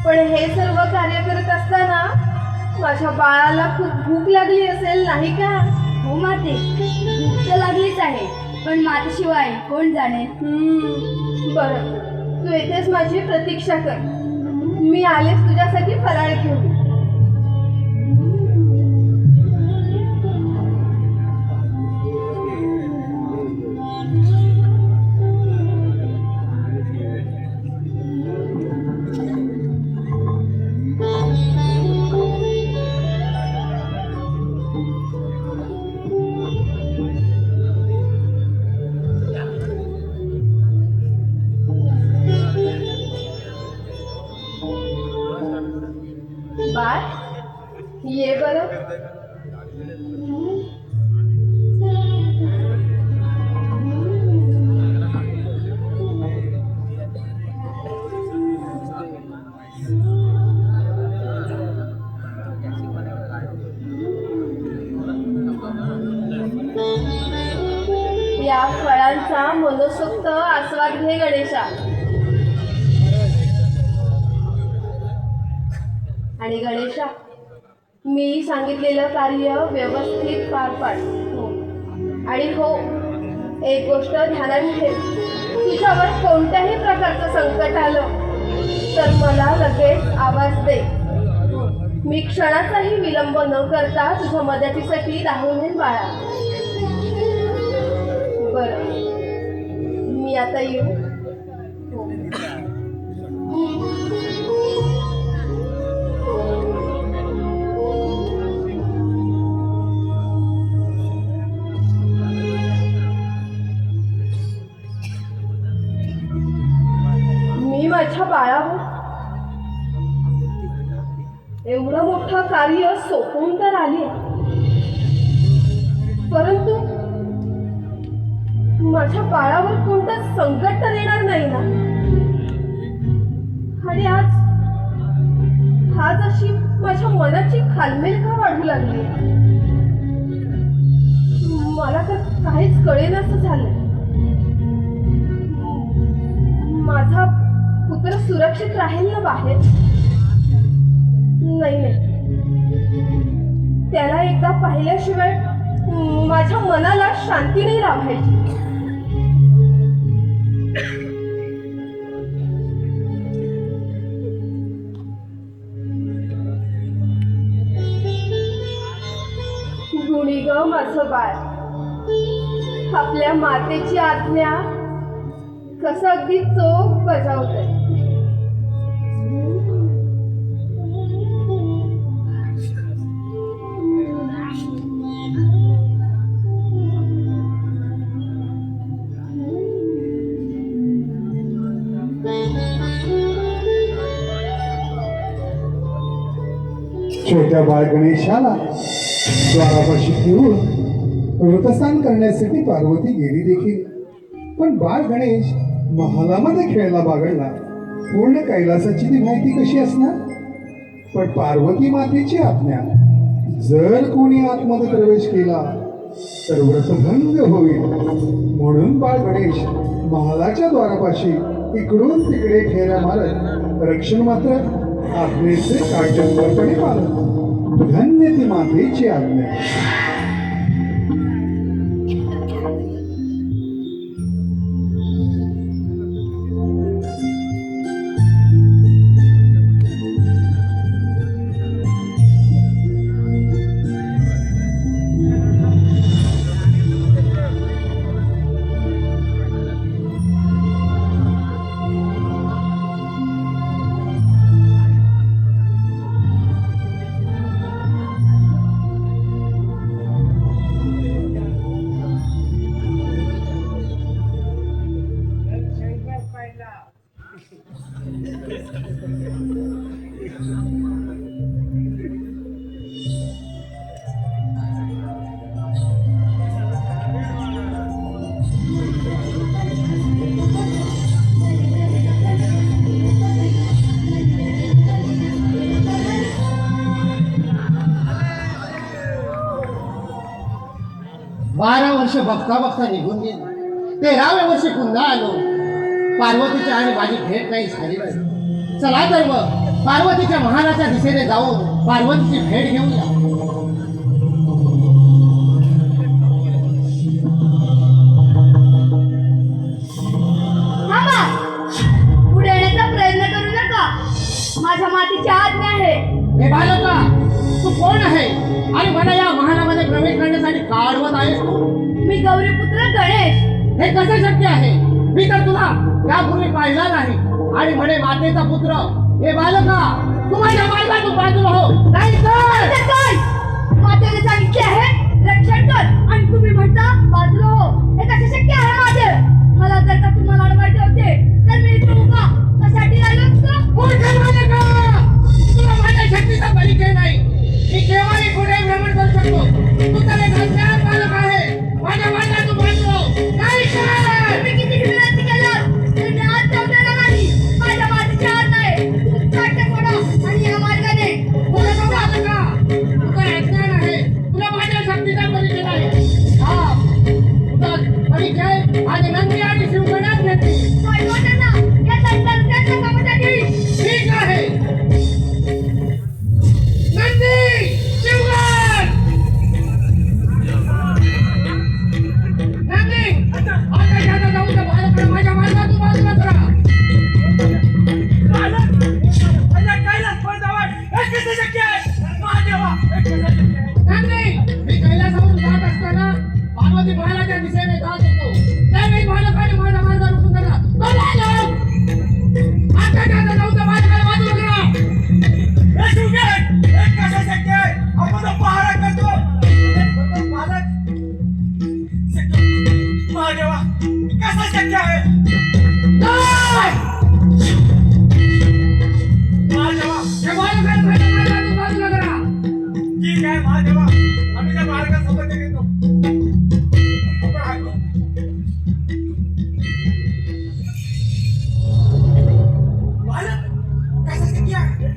पण हे सर्व कार्य करत असताना माझ्या बाळाला खूप भूक लागली असेल, नाही का? हो माते, भूक तर लागलीच आहे, पण मातेशिवाय कोण जाणे. बरं, तू येथेच माझी प्रतीक्षा कर. मी आलेच तुझ्यासाठी फराळ घेऊन. बाळ, ये बरं. या फळांचा मनसोक्त आस्वाद घे गणेशा. आणि गणेशा, मी सांगितलेलं कार्य व्यवस्थित पार पाड. हो. आणि हो, एक गोष्ट ध्यानात ठेव, तुझ्यावर कोणत्याही प्रकारचं संकट आलं तर मला लगेच आवाज दे. मी क्षणाचाही विलंब न करता तुझ्या मदतीसाठी धावून येईन बाळा. बरं, मी आता येऊ. हो. मी माझ्या बाळावर एवढं मोठं कार्य सोपवून तर आली, परंतु माझ्या बाळावर कोणतं संकट तर येणार नाही ना. आणि आज अशी माझ्या मनाची खालमेल का वाढू लागली. मला तर काहीच कळेनासं झालंय. माझा पुत्र सुरक्षित राहील ना बाहेर? नाही, त्याला एकदा पाहिल्याशिवाय माझ्या मनाला शांती नाही लाभायची. गुणी ग माझं बाळ, आपल्या मातेची आज्ञा कसं अगदी चोख बजावतंय. छोट्या बाळ गणेशाला द्वारापाशी ठेवून व्रतस्नान करण्यासाठी पार्वती गेली देखील. पण बाळ गणेश महालामध्ये खेळला बागडला. पूर्ण कैलासाची ती माहिती कशी असणार? पण पार्वती मातेची आज्ञा, जर कोणी आतमध्ये प्रवेश केला तर व्रतभंग होईल. म्हणून बाळ गणेश महालाच्या द्वारापाशी इकडून तिकडे फेऱ्या मारत रक्षण मात्र आज्ञेचे काटकपणे पालन. धन्य ती मातेची आज्ञा. वर्ष बघता बघता निघून गेली. 13व्या वर्षी पुन्हा आलो. पार्वतीची आणि माझी भेट नाही झाली नाही. चला तर मग पार्वतीच्या महालाच्या दिशेने जाऊन पार्वतीची भेट घेऊया. थांबा, पुढे येण्याचा प्रयत्न करू नका. माझ्या मातीची आज्ञा आहे. हे बालका, तू कोण आहे आणि मला या महालामध्ये प्रवेश करण्यासाठी का अडवत आहेस तू? मी गौरीपुत्र गणेश. हे कसे शक्य आहे? मी तर तुला यापूर्वी पाहिला नाही. आणि म्हणे मातेचा पुत्र. हे बालका, तू माझ्या मार्गातून बाजूला हो, नाही तर काय? मातेने सांगितले आहे रक्षण कर आणि तुम्ही म्हणता बाजूला हो. हे कसे शक्य आहे माझे? मला जर का तुम्हाला अडवायचे होते तर मी इथे उभा कशासाठी आलो असतो? मूर्ख बालका, तुला माझ्या शक्तीचा परिचय नाही. मी केव्हाही कुठे भ्रमण करू शकतो. तू तर एक अज्ञान बालक आहे. माझ्या मार्गातून बाजूला हो, नाही तर तुम्ही किती विनंती केलात तरी मी आज ठेवलेला नाही. माझ्या मातीची आज्ञा आहे. तुम्ही काटे फोडा आणि या मार्गाने मूर्ख बालका, तुझा अज्ञान आहे. तुला माझ्या शक्तीचा परिचय नाही. हा, तुझा परिचय ठीक आहे महादेवा, आम्ही त्या बालकासोबत येतो. आपण हाकू. बालक, कशासाठी आहे?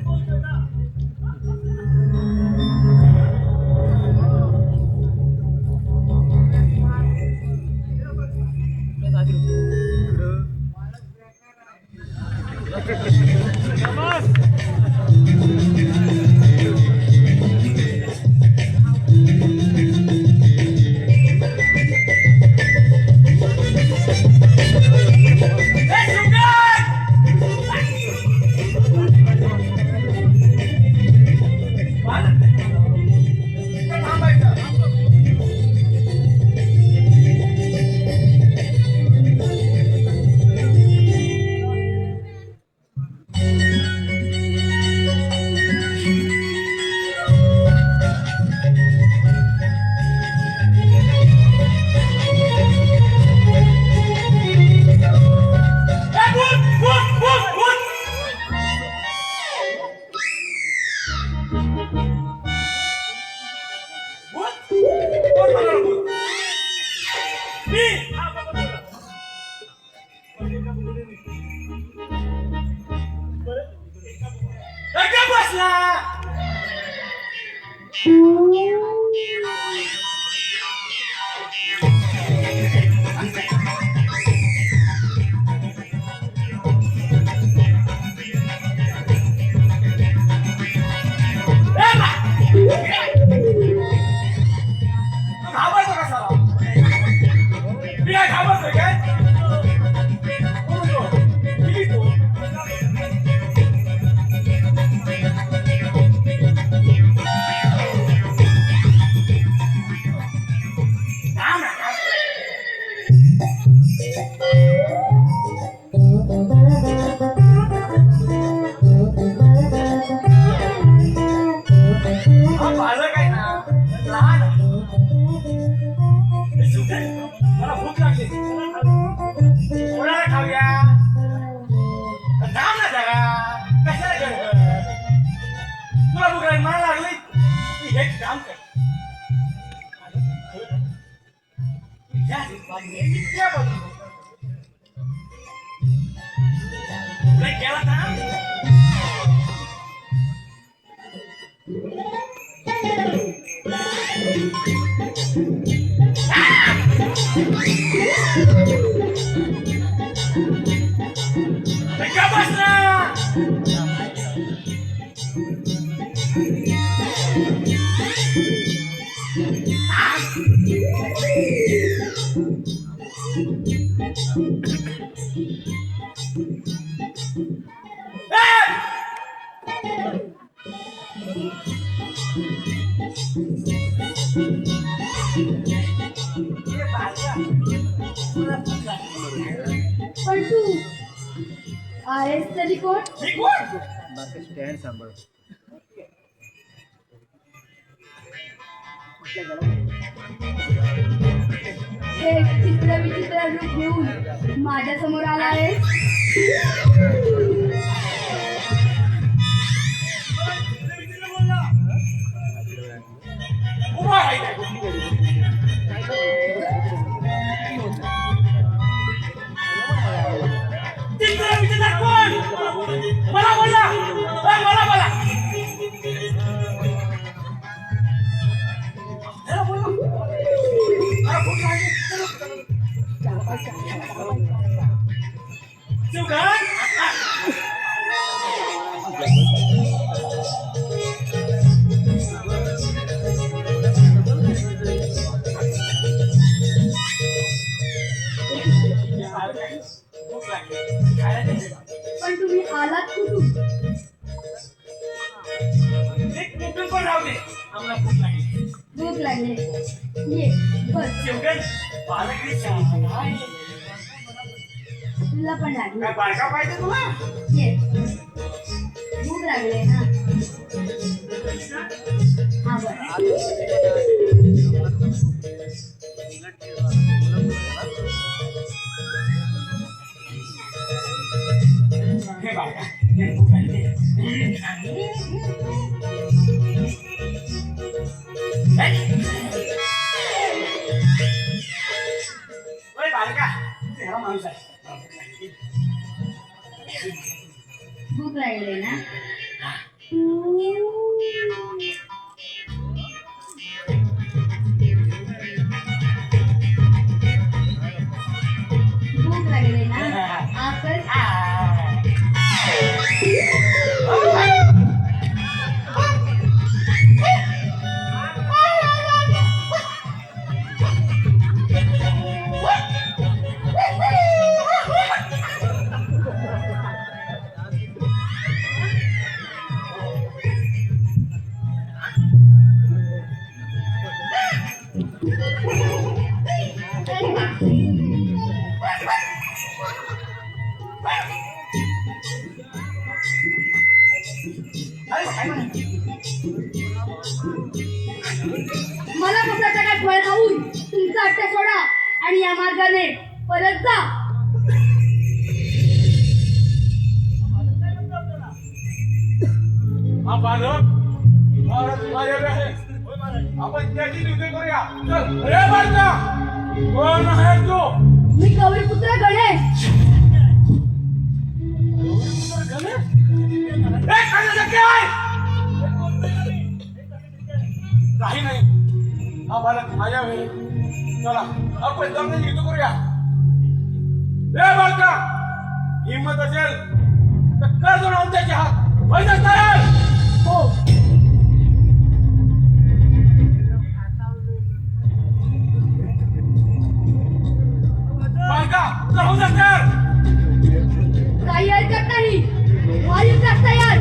मला भूक लागली. कोणाला खाऊया? थांब ना जरा. कशाला गडबड? तुला भूक लागली, मला लागली. तू एक काम कर. या इतक्या बाजूला. तुला केला थांब. Legal bastante! पण तू आहेस तरी कोण? हे चित्र विचित्र रूप घेऊन माझ्या समोर आला आहेस. मला बोला, मला बोला. पण तुम्ही आलात कुठून? भूक लागली. ये बस. तुला पण लागली. बायका पाहिजे तुला? ये भूक लागली ना. हा बरं. हे बायका, हे भूक लागली. मला कशाचा काय फळ खाऊन तुमचा अट्टा सोडा आणि या मार्गाने परत जा. हा बालक भारत माझ्याकडे आहे. आपण त्याची युद्ध करूया. चल रे बालका, कोण आहे तू? मी गौरीपुत्र गणेश. काही नाही, हा बालक माझ्या वेळी. चला आपण जमणे युद्ध करूया. रे बालका, हिंमत असेल तर कर जोडून त्याचे हात. वैद्य साहेब, हो, बालका जाऊ नका. काही हरकत नाही. वायू तयार.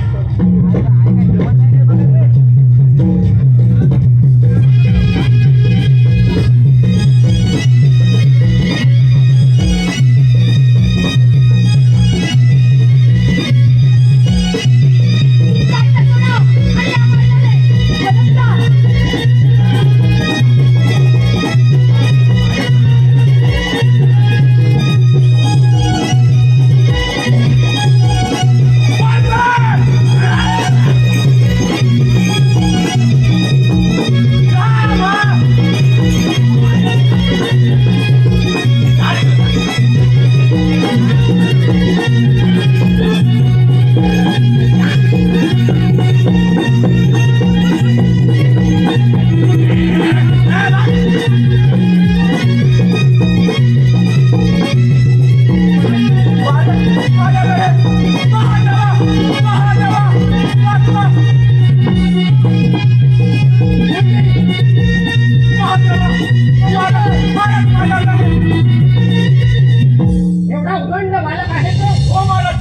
एवढा उदंड बालक आहे तो. हो मालक.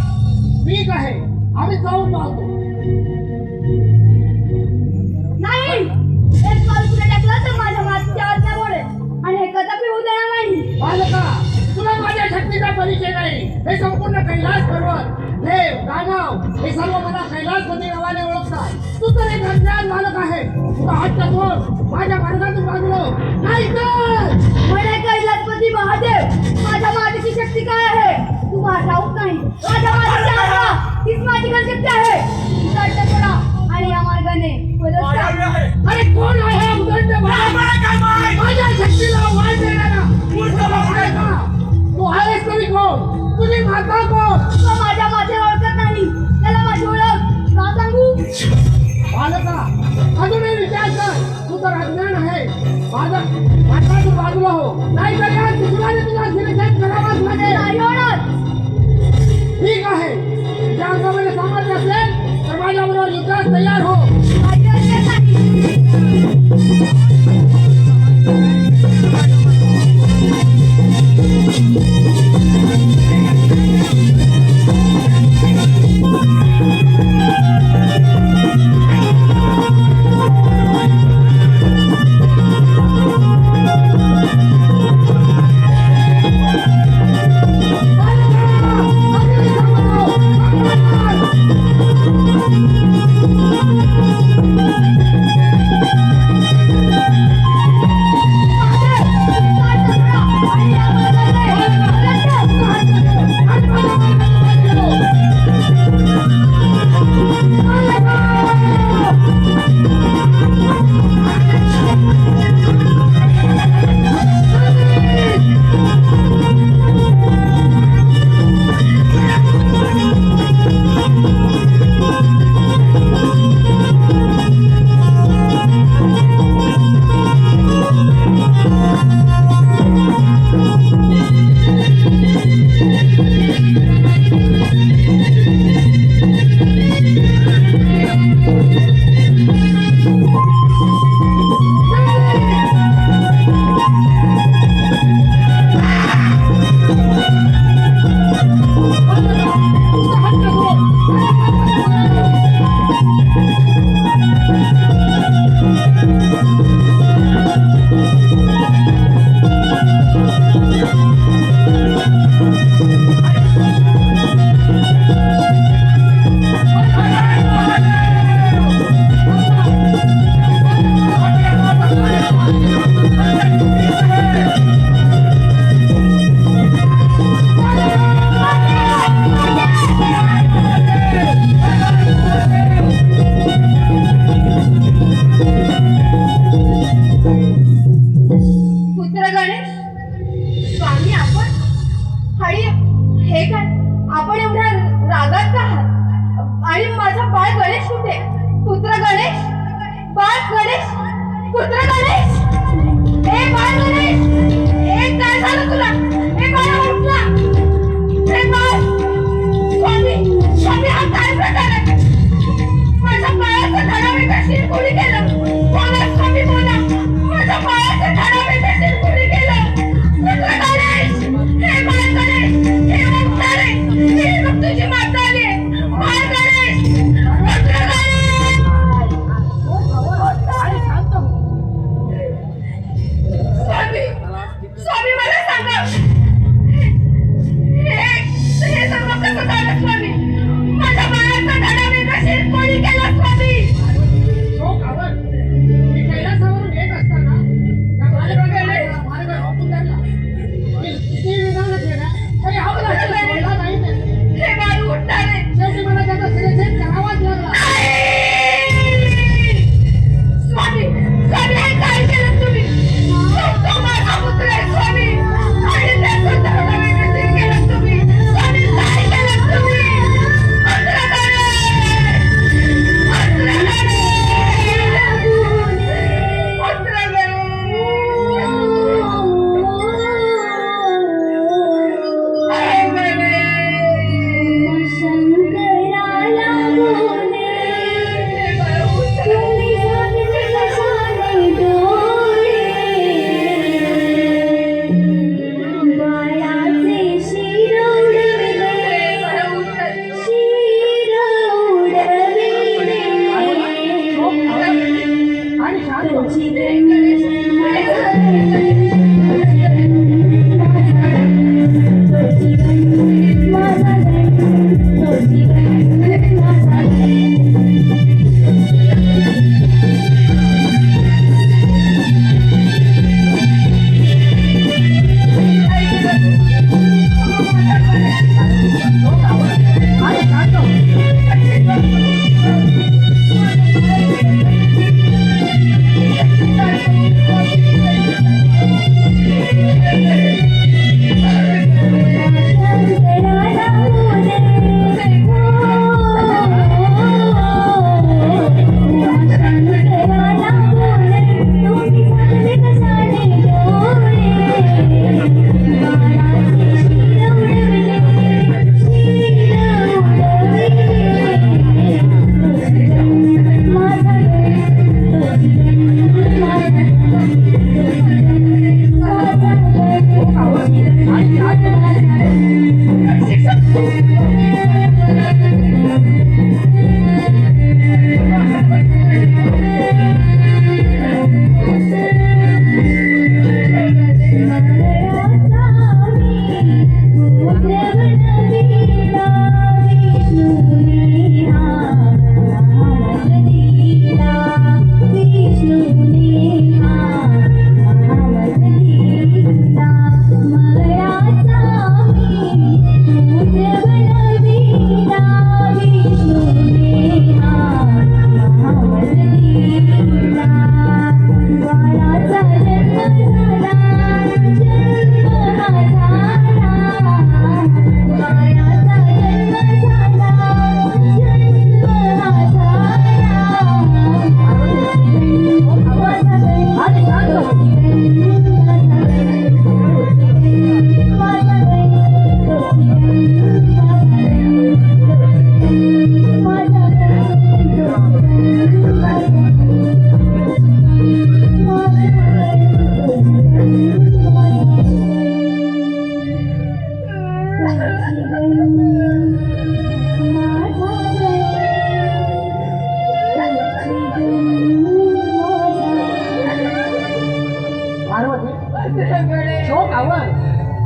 ठीक आहे, आम्ही जाऊन पाहतो. नाही, एक पाऊल पुढे टाकलं तर माझ्या मागच्या आज्ञामुळे आणि हे कदापि होऊ देणार नाही. बालका, तुला माझ्या शक्तीचा परिचय नाही. हे संपूर्ण कैलास पर्वत, देव, दानव हे सर्व मला कैलासपती नावाने ओळखतात. तू तर एक अज्ञान बालक आहे. तुला हट्ट करून माझ्या मार्गातून बाजलो नाही तर म्हणे कैलासपती महादेव, माझ्या मातेची शक्ती काय आहे तुम्हाला ठाऊक नाही. माझ्या मातेची आज्ञा हीच माझी शक्ती आहे. तुझा अट्टा सोडा आणि या मार्गाने परत जा. माझ्या वेळी आहे. अरे कोण आहे हा उदंड बालक? मला काय माहित? माझ्या शक्तीला वाट देणारा मूर्ख बाप आहे का? तू आहेस तरी कोण? तुझी माता कोण? तो माझ्या मातेला ओळखत नाही. त्याला माझी ओळख का सांगू? बालका, अजूनही विचार कर. तू तर अज्ञान आहे. माझा तू बाजूला हो, नाही तर या दुसऱ्याने तुला शिरछेद करावाच लागेल. नाही होणार. ठीक आहे, तुझ्या अंगामध्ये सामर्थ्य असेल तर माझ्याबरोबर युद्धास तयार हो. माझी हरकत नाही. कोणी केलं? बोला स्वामी बोला, माझ्या बाळाचं घरावे देखील कोणी केलं? पुत्र गणेश, हे बाळ गणेश, हे ओंकार आहे, हे बघ तुझी माता आली आहे. बाळ गणेश, पुत्र गणेश. स्वामी, स्वामी मला सांगा, हे सर्व कसं झालं स्वामी? माझ्या बाळाचा घरावे देखील कोणी केलं स्वामी? हे बाळ उठणार आहे. स्वामी, स्वामी हे काय केलं तुम्ही? तो माझा पुत्र आहे स्वामी, आणि त्याचं घरावे देखील केलं तुम्ही. स्वामी काय केलं तुम्ही? पुत्र गणेश, पुत्र गणेश, पुत्र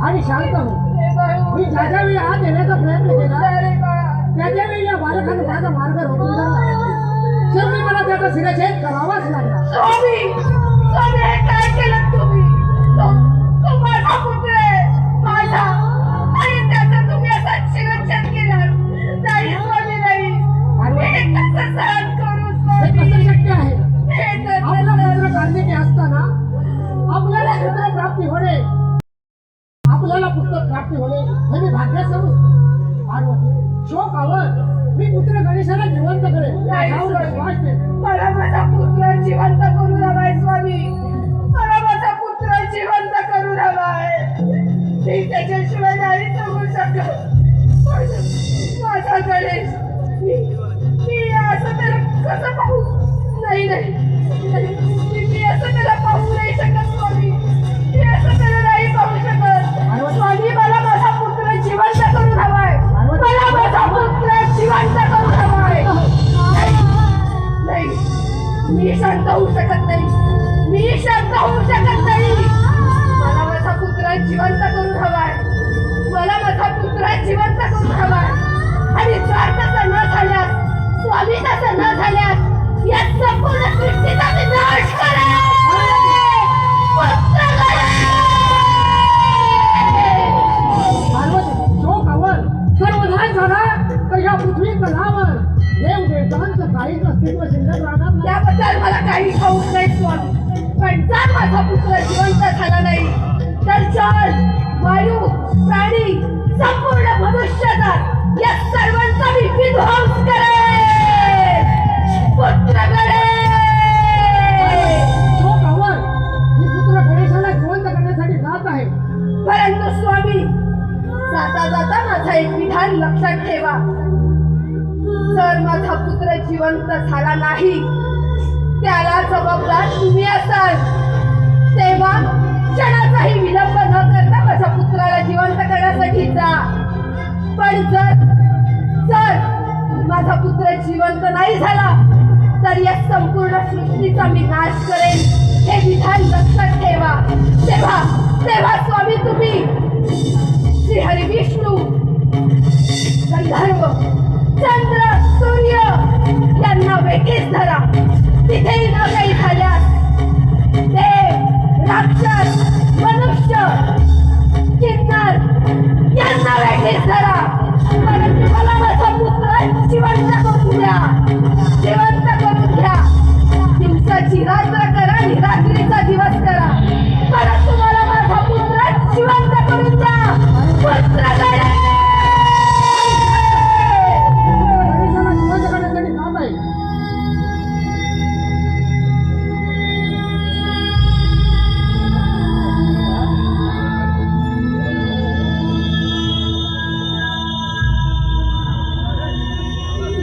आणि शांत हो. मी ज्या वेळी हात देण्याचा प्रयत्न केला त्याच्या वेळी या बालकानं माझा मार्ग रोखून धरला. शेवटी मला त्याचा शिरच्छेद करावाच लागला. स्वामी, स्वामी हे काय केलं तुम्ही? तो माझा पुत्र आहे, माझा, आणि त्याचा तुम्ही असा शिरच्छेद केला. नाही स्वामी नाही, हे कसं सहन करू हे स्वामी? कसं शक्य आहे? हे कसं आपला सहन- पुत्र गांधीजी असताना आपल्याला पुत्र प्राप्ती होणे, आपल्याला पुस्तक प्राप्ती होणे हे मी भाग्य समजतो. पार्वती, शोक आवड, मी पुत्र गणेशाला जिवंत करेन यावर विश्वास ठेव. मला माझा पुत्र जिवंत करू हवाय स्वामी, मला माझा पुत्र जिवंत करू हवाय. मी शांत होऊ शकत नाही. मी शांत होऊ शकत नाही. मला माझा पुत्र जिवंत करून हवाय. मला माझा पुत्र जिवंत करून हवाय. आणि जर तसं न झाल्यास, स्वामी तसं न झाल्यास, या संपूर्ण सृष्टीचा मी नाश करेन. पुत्र पार्वती शोकावर सर्वनाश झाला तर या पृथ्वी तलावर देव देवतांचं काहीच अस्तित्व शिल्लक राहणार नाही. त्याबद्दल मला काही ठाऊक नाही स्वामी. पण जर माझा पुत्र जिवंत झाला नाही तर जल, वायू, प्राणी, संपूर्ण मनुष्यजात या सर्वांचा मी विध्वंस करेन. पुत्र गणेश! शोकावर मी पुत्र गणेशाला जिवंत करण्यासाठी जात आहे. परंतु स्वामी, जाता जाता माझा एक विधान लक्षात ठेवा. जर माझा पुत्र जिवंत झाला नाही, त्याला जबाबदार तुम्ही असाल. तेव्हा क्षणाचाही विलंब न करता माझ्या पुत्राला जिवंत करण्यासाठी जा. पण जर माझा पुत्र जिवंत नाही झाला तर या संपूर्ण सृष्टीचा मी नाश करेन. हे विधान लक्षात ठेवा. तेव्हा स्वामी तुम्ही श्री हरी विष्णू, गंधर्व, चंद्र, सूर्य यांना वेठीस धरा. तिथेही न काही झाल्यास देव, राक्षस, मनुष्य, किन्नर यांना वेठीस धरा. परंतु मला माझा पुत्र जिवंत करून द्या. जिवंत करून घ्या. दिवसाची रात्र करा आणि रात्रीचा दिवस करा. परंतु मला माझा पुत्र जिवंत करून द्या. पुत्र गणेश! गणेशाला जिवंत करण्यासाठी जात आहे.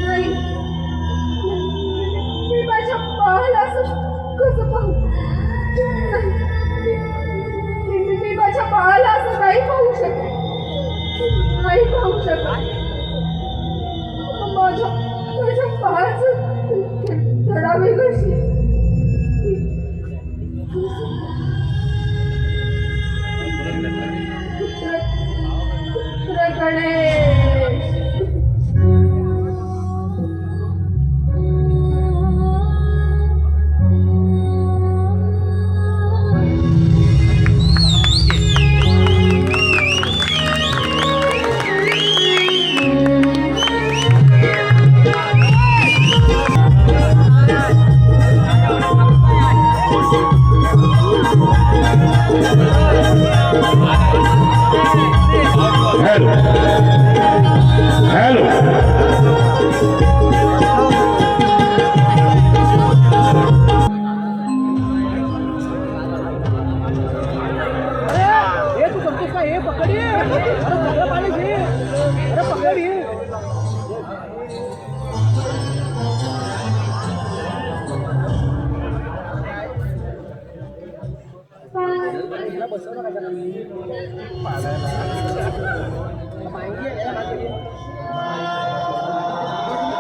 नाही. मी माझ्या बाळाला असं कसं पाहू? मी माझ्या बाळाला असं नाही पाहू शकत. नाही पाहू शकत. माझ्या बाळाचं धडावे कशी? पुत्र गणेश!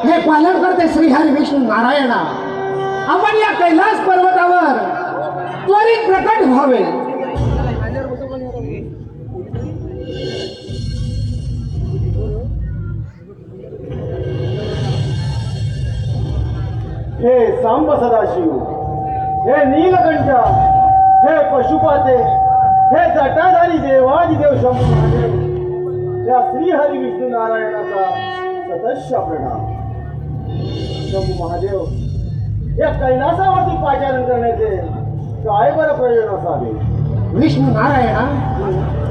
हे पालन करते श्रीहरी विष्णू नारायणा. आपण या कैलास पर्वतावर त्वरित प्रकट व्हावे. हे सांब सदाशिव, हे नीलकंठा, हे पशुपाते, हे जटाधारी देवादिदेव शंभू महादेव, या श्रीहरी विष्णू नारायणाचा सतश्य प्रणाम. शंभू महादेव, या कैलासावरती पाचारण करण्याचे काय बरं प्रयोजन असावे? विष्णू नारायणा,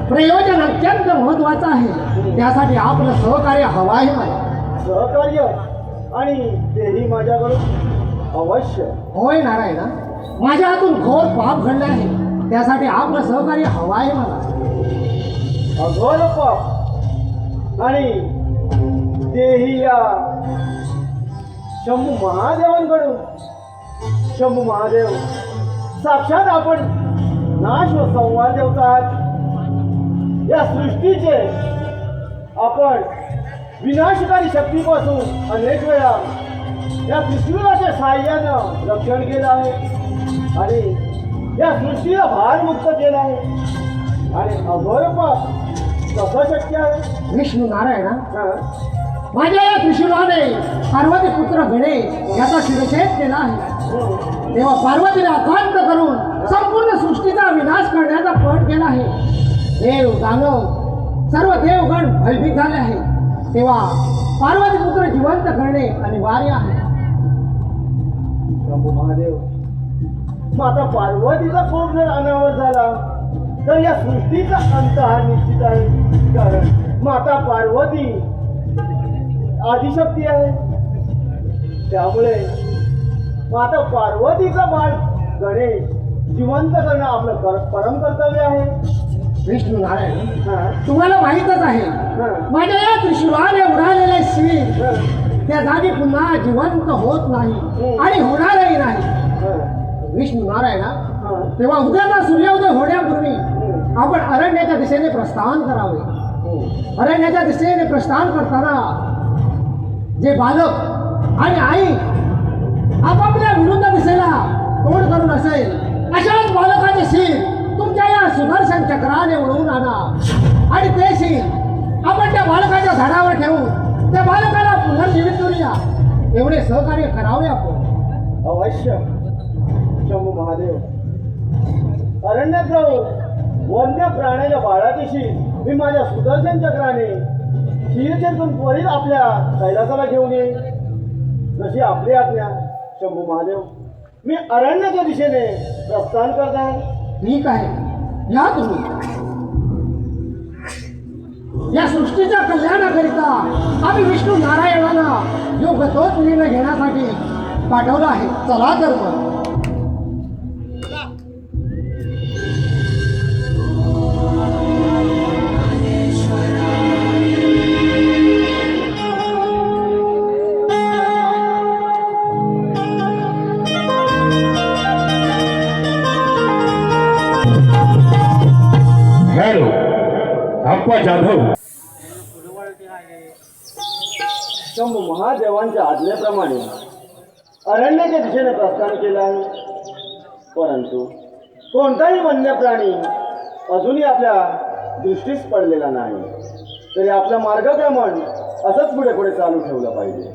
प्रयोजन अत्यंत महत्वाचं आहे. त्यासाठी आपलं सहकार्य हवं आहे मला. सहकार्य आणि तेही माझ्याकडून अवश्य. होय नारायणा, माझ्या हातून घोर पाप घडले आहे. त्यासाठी आपलं सहकार्य हवं आहे मला. अघोर पाप आणि तेही या शंभू महादेवांकडून. शंभू महादेव, साक्षात आपण नाश व संवार देवता आहात. या सृष्टीचे आपण विनाशकारी शक्तीपासून अनेक वेळा या त्रिशूलाच्या साह्यानं रक्षण केलं आहे आणि या सृष्टीला भारमुक्त केलं आहे आणि अघोरप कसं शक्य आहे? विष्णू नारायणा, हा? माझ्या या त्रिशूलाने पार्वती पुत्र गणेश याचा शिरछेद केला आहे. तेव्हा पार्वतीने अखांत करून संपूर्ण सृष्टीचा विनाश करण्याचा पट केला आहे. देव दानव सर्व देवगण भयभीत झाले आहे. तेव्हा पार्वती पुत्र जिवंत करणे अनिवार्य आहे. प्रभू महादेव, माता पार्वतीचा कोप जर अनावर झाला तर या सृष्टीचा अंत हा निश्चित आहे. कारण माता पार्वती आदिशक्ती आहे. त्यामुळे माता पार्वतीचा बाळ गणेश जिवंत करणं आपलं परम कर्तव्य आहे. विष्णू नारायण, हा? तुम्हाला माहीतच आहे हा. माझ्या या त्रिशूलाने उडालेले शिर हा. त्या जागी पुन्हा जिवंत होत नाही आणि होणारही नाही. हा. विष्णू नारायणा, हा. तेव्हा उद्याचा सूर्योदय होण्यापूर्वी आपण अरण्याच्या दिशेने प्रस्थान करावे. अरण्याच्या दिशेने प्रस्थान करताना जे बालक आणि आई आपापल्या विरुद्ध दिशेला तोड करून असेल अशाच बालकाचे शिर तुमच्या या सुदर्शन चक्राने उडवून आणा आणि ते शिर आपण त्या बालकाच्या झाडावर ठेवून त्या बालकाला पुनर्जीवित करूया. एवढे सहकार्य करावे आपण. अवश्य शंभू महादेव. अरण्यात जाऊन वन्य प्राण्याच्या बाळाची मी माझ्या सुदर्शन चक्राने शिरछेदून त्वरित आपल्या कैलासाला घेऊन येईन. जशी आपली आज्ञा शंभू महादेव. मी अरण्याच्या दिशेने प्रस्थान करत आहे. ठीक आहे, या तुम्ही. या सृष्टीच्या कल्याणाकरिता आम्ही विष्णू नारायणाला योगतोच निर्णय घेण्यासाठी पाठवला आहे. चला तर मग. हॅलो, अप्पा जाधव. शंभू महादेवांच्या आज्ञेप्रमाणे अरण्याच्या दिशेने प्रस्थान केलं आहे. परंतु कोणताही वन्य प्राणी अजूनही आपल्या दृष्टीस पडलेला नाही. तरी आपलं मार्गक्रमण असंच पुढे पुढे चालू ठेवलं पाहिजे.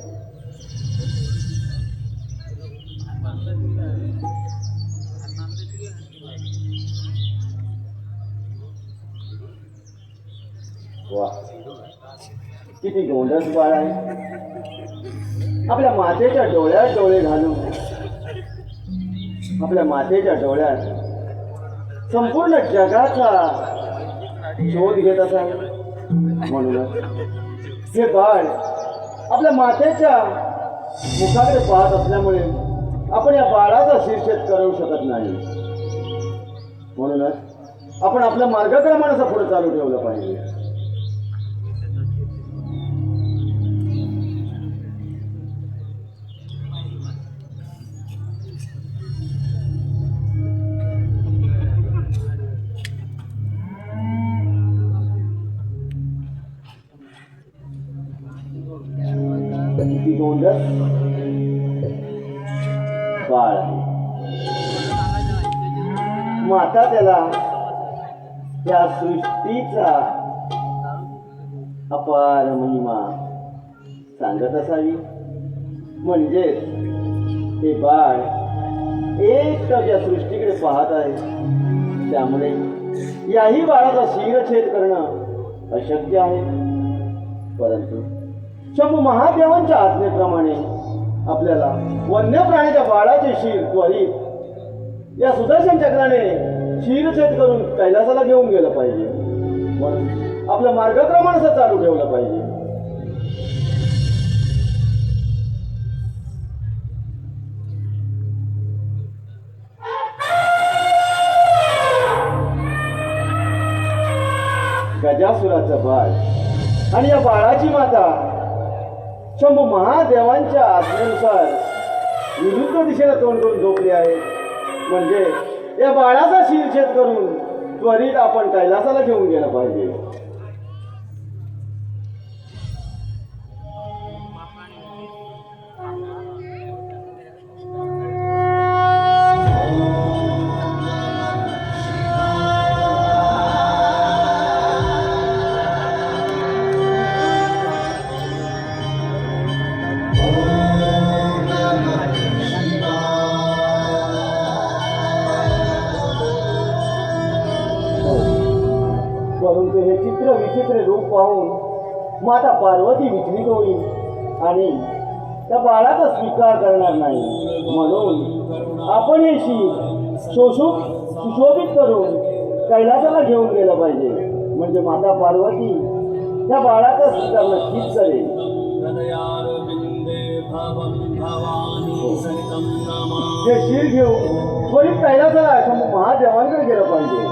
वा, किती गोंडस बाळ आहे. आपल्या मातेच्या डोळ्यात डोळे घालून आपल्या मातेच्या डोळ्यात संपूर्ण जगाचा शोध घेत असाल. म्हणूनच हे बाळ आपल्या मातेच्या मुखाकडे पाहत असल्यामुळे आपण या बाळाचा शिरछेद करू शकत नाही. म्हणूनच आपण आपलं मार्गक्रमण असं पुढे चालू ठेवलं पाहिजे. किती गोंडस बाळ आहे. माता त्याला त्या सृष्टीचा अपार महिमा सांगत असावी. म्हणजे हे बाळ एकटक या सृष्टीकडे पाहत आहे. त्यामुळे याही बाळाचा शिरछेद करणं अशक्य आहे. परंतु शंभू महादेवांच्या आज्ञेप्रमाणे आपल्याला वन्य प्राण्याच्या बाळाचे शिर त्वरित या सुदर्शन चक्राने शिरछेद करून कैलासाला घेऊन गेलं पाहिजे. म्हणून आपलं मार्गक्रमण असं चालू ठेवलं पाहिजे. गजासुराचं बाळ आणि या बाळाची माता शंभू महादेवांच्या आज्ञेनुसार विरुद्ध दिशेला तोंड करून झोपली आहे. म्हणजे या बाळाचा शिरछेद करून त्वरित आपण कैलासाला घेऊन गेलं पाहिजे. चित्र विचित्र रूप पाहून माता पार्वती विचलित होईल आणि त्या बाळाचा स्वीकार करणार नाही. म्हणून आपण हे शीर सुशोभित करून कैलासाला घेऊन गेलं पाहिजे. म्हणजे माता पार्वती त्या बाळाचा स्वीकार नक्कीच करेल. हे शीर घेऊन त्वरित कैलासाला शंभू महादेवांकडे गेलं पाहिजे.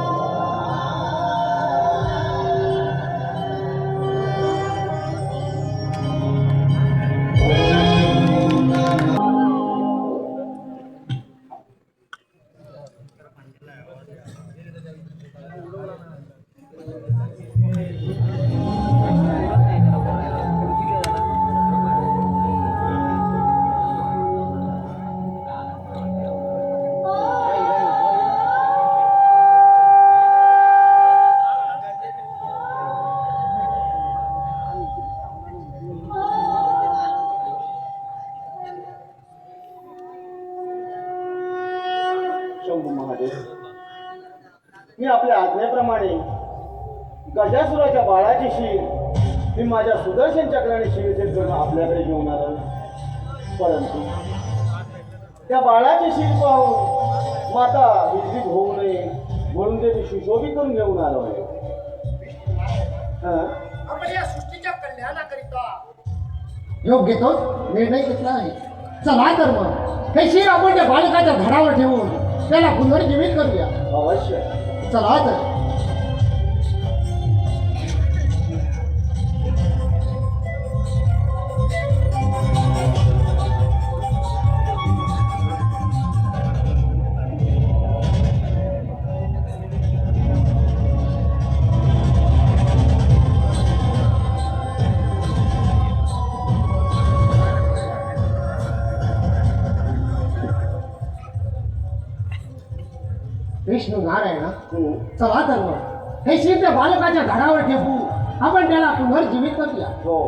शंभू महादेव, मी आपल्या आज्ञेप्रमाणे गजासुराच्या बाळाची शीर मी माझ्या सुदर्शन चक्राने शिरछेद करून आपल्याकडे घेऊन आलो. परंतु त्या बाळाची शीर पाहून माता विचलित होऊ नये म्हणून ते मी सुशोभित करून घेऊन आलो आहे. आपण या सृष्टीच्या कल्याणाकरिता योग्य तो निर्णय घेतला आहे. चला तर मग हे शीर आपण त्या बालकाच्या धडावर ठेवून त्याला पुनर्जीवित करूया. अवश्य. चला तर. विष्णू नारायण, चला तर मग हे शीर त्या बालकाच्या धडावर ठेवू आपण त्याला पुनर्जीवित करूया. हो.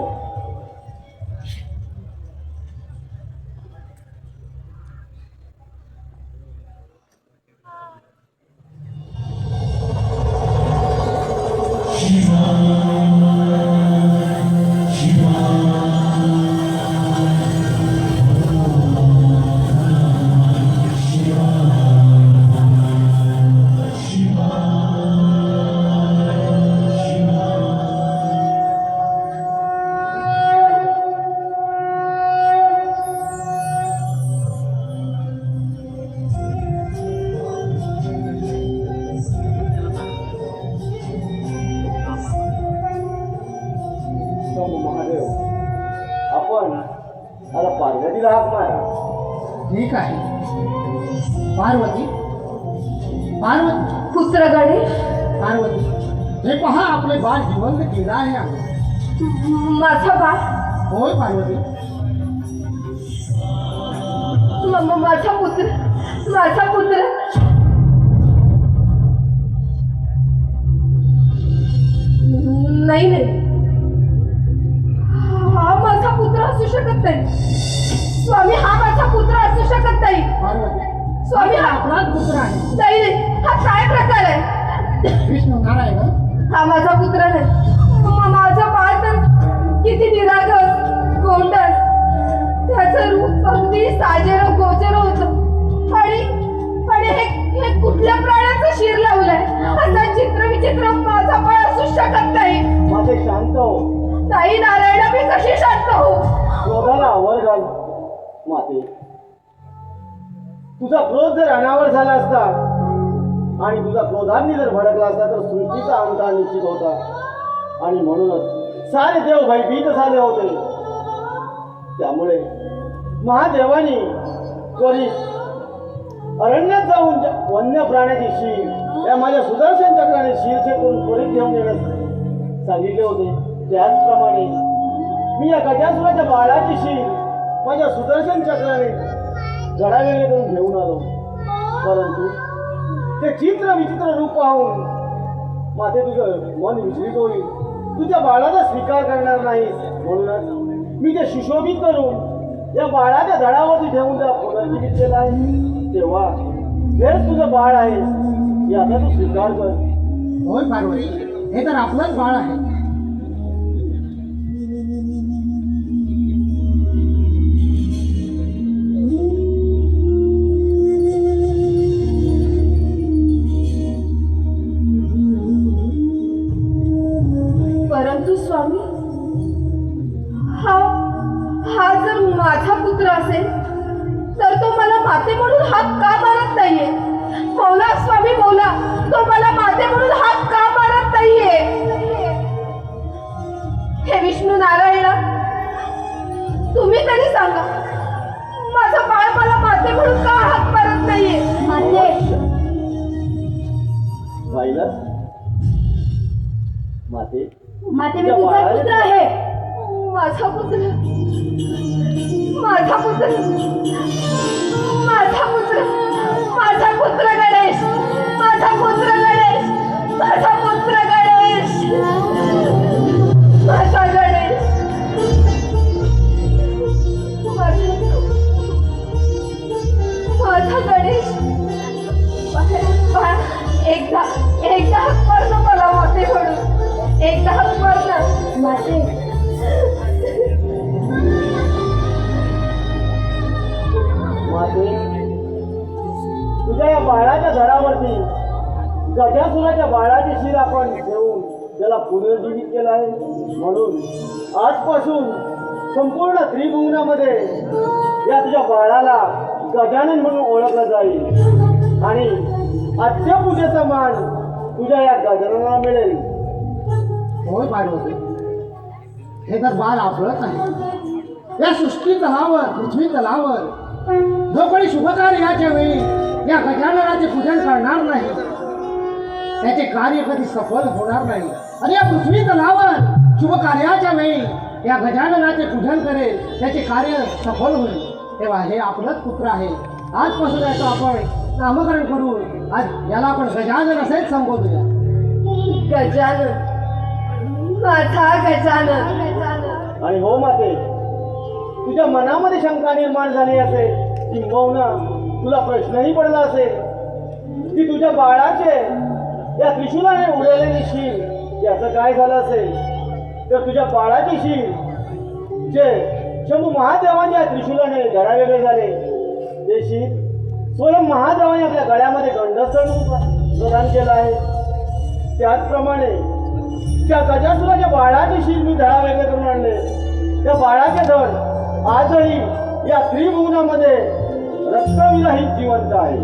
महादेव, आपण आता पार्वतीला हाक मारा. ठीक आहे. पार्वती, पार्वती, पुत्र गणेश, पार्वती, हे पहा आपले बाळ जिवंत केलं आहे आम्ही. माझा बाळ, होय पार्वती. माझा पुत्र, माझा पुत्र. नाही नाही, हा माझा पुत्र असू शकत नाही. स्वामी, हा माझा पुत्र असू शकत नाही. पार्वती, स्वामी, हा आपलाच पुत्र आहे. नाही नाही, हा काय प्रकार आहे? विष्णू नारायण, हा माझा पुत्र नाही. माझं बाळ तर किती निरागस, गोंडस, त्याचं रूप अगदी साजेर गोचर होतं. आणि हे कुठल्या प्राण्याचं शिर लावलंय? असा चित्र विचित्र माझा बाळ असू शकत नाही. माझे शांत हो. ताई नारायण, मी कशी शांत हो? क्रोधाला आवर घाल माते. तुझा क्रोध जर अनावर झाला असता आणि तुझा क्रोधाग्नी जर भडकला असता तर सृष्टीचा अंत निश्चित होता. आणि म्हणूनच सारे देव भयभीत झाले होते. त्यामुळे महादेवानी त्वरित अरण्यात जाऊन वन्य प्राण्याची शीर या माझ्या सुदर्शन चक्राने शीरचे करून त्वरित घेऊन येण्यास सांगितले होते. त्याचप्रमाणे मी या गजासुराच्या बाळाची शीर माझ्या सुदर्शन चक्राने गडावेळे करून घेऊन आलो. परंतु ते चित्र विचित्र रूप पाहून माते तुझं मन विचलित होईल. तू त्या बाळाचा स्वीकार करणार नाहीस. म्हणूनच मी ते सुशोभित करून या बाळाच्या धडावरती ठेवून त्या पुनर्जीवित केला आहे. तेव्हा हेच तुझं बाळ आहे याचा तू स्वीकार कर. होय पार्वती, हे तर आपलंच बाळ आहे. परंतु स्वामी, हा हा जर माझा पुत्र असेल तर तो मला माते म्हणून हात का मारत नाहीये? बोला स्वामी बोला, तो मला माते म्हणून हात का मारत नाहीये? हे विष्णू नारायणा, तुम्ही तरी सांगा, माझं बाळ मला माते म्हणून का हात मारत नाहीये? माते, पाहिलं माते, माते मी तुझा पुत्र आहे. माझा पुत्र, माझा पुत्र, माझा पुत्र, माझा पुत्र गणेश, माझा पुत्र गणेश, माझा पुत्र गणेश, माझा गणेश, माझा गणेश. एकदा एकदा हाक मार ना मला माते म्हणून, एकदा हाक मार ना. माते, माते, तुझ्या या बाळाच्या घरावरती गजासुराच्या बाळाचे शिर आपण ठेवून त्याला पुनर्जीवित केलं आहे. म्हणून आजपासून संपूर्ण त्रिभुवनामध्ये या तुझ्या बाळाला गजानन म्हणून ओळखलं जाईल आणि आजच्या पूजेचा मान तुझ्या या गजाननाला मिळेल. होय पार्वती, हे तर बाळ आपलंच आहे. या सृष्टी तलावर, पृथ्वी तलावर जो कोणी शुभकार्याच्या वेळी या गजाननाचे पूजन करणार नाही त्याचे कार्य कधी सफल होणार नाही. आणि या पृथ्वी तलावर शुभ कार्याच्या वेळी या गजाननाचे पूजन करेल त्याचे कार्य सफल होईल. तेव्हा हे आपलंच पुत्र आहे. आजपासून याचं आपण नामकरण करून आज याला आपण गजानन असेच संबोधूया. गजानन, माझा गजानन. आणि हो माते, तुझ्या मनामध्ये शंका निर्माण झाली असेल, किंबहुना तुला प्रश्नही पडला असेल की तुझ्या बाळाचे या त्रिशूलाने उडवलेले शीर याचं काय झालं असेल, तर तुझ्या बाळाचे शीर जे शंभू महादेवांच्या त्रिशूलाने धडावेगळे झाले ते शीर स्वयं महादेवाने आपल्या गळ्यामध्ये गंडस्थळ प्रदान केलं आहे. त्याचप्रमाणे त्या गजासुराच्या बाळाचे शीर मी धडावेगळे करून आणले. त्या बाळाचे धड आजही या त्रिभुवनामध्ये रक्तविरहित जिवंत आहे.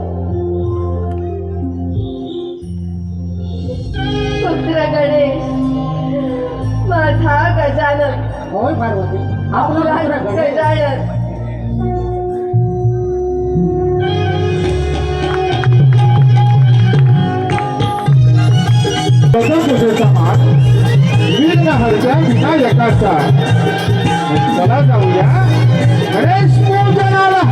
पुत्र गणेश, माझा गजानन, होय पार्वती, आपला पुत्र गणेश. गजानन. गजापूजेचा मान वीरहरच्या विनायकाचा. चला जाऊया गणेश पूजनाला.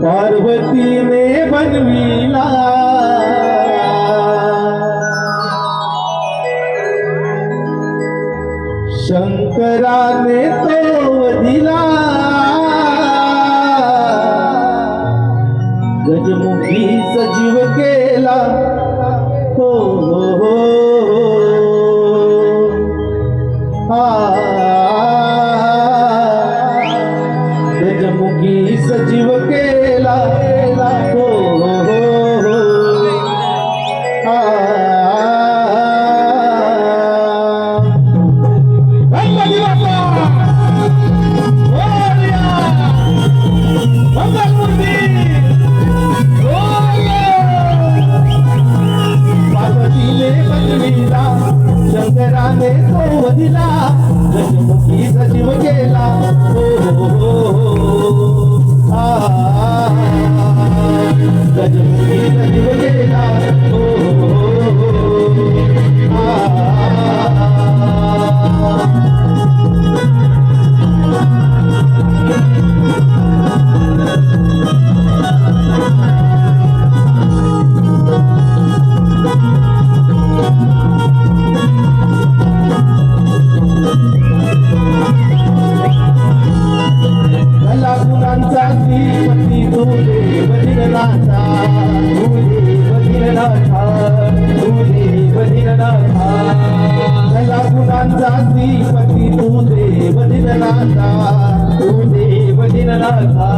पार्वतीने बनविला शंकराने तो वधिला गजमुखी सजीव केला हो हो हो गजमुखी सजीव केला हो हो हो गणपती बाप्पा मोरया मंगलमूर्ती पार्वतीने बनविला शंकराने तो वधिला गजमुखी सजीव केला हो हो हो गजमुखी सजीव केला हो गुणांचा श्रीपती तुझे बदिरनाथा तुझे बदिरनाथा तुझे बदिरनाथा मला गुणांचा श्रीपती तुझे बदिरनाथा तुझे बदिरनाथा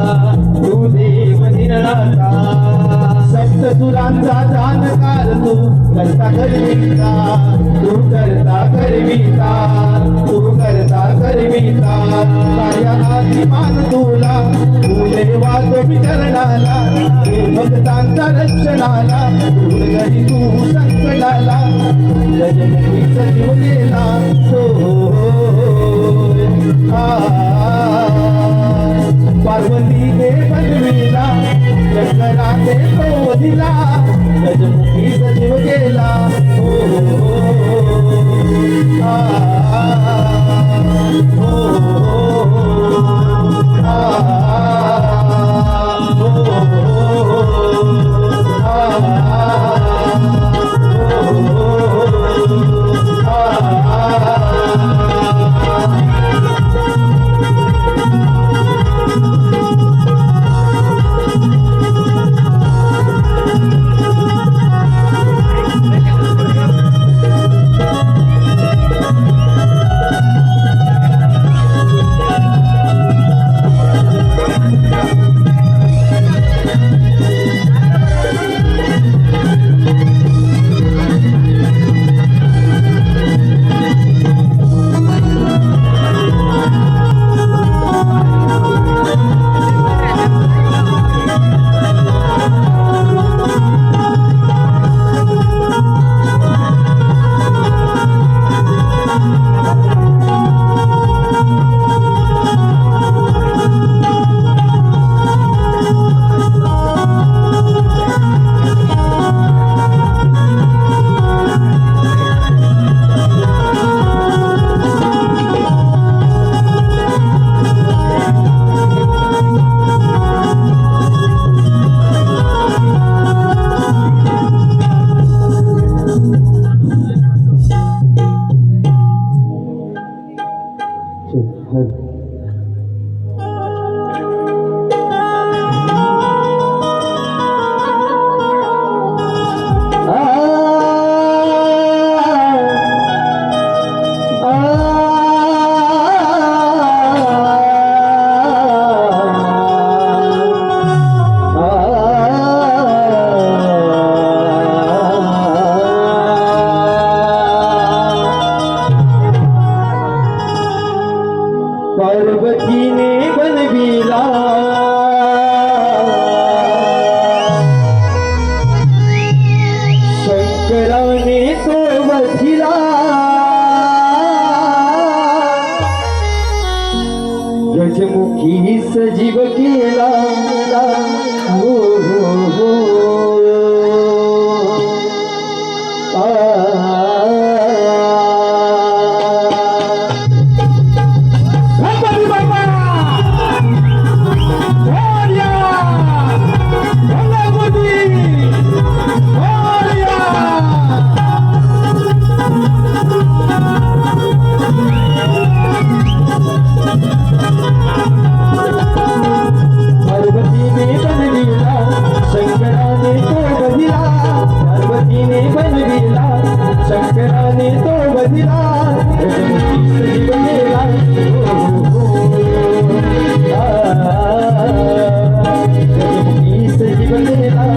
तुझे बदिरनाथा सप्तसुरांचा जाणकार तू करता करविता तू करता करविता तू करता करविता साऱ्या आदिमान तुला तू देवा तो वितरणाला तू भक्तांचा रक्षणाला तू घरी तू संकटाला गजमुखी सजीव केला पार्वतीने बनविला शंकराने तो दिला गजमुखी सजीव केला पार्वतीने बनविला शंकराने तो वधिला गजमुखी सजीव केला हो हो हो पार्वतीने बनविला शंकराने तो बधिला पार्वतीने बनविला शंकराने तो बधिला गजमुखी सजीव केला गजमुखी सजीव केला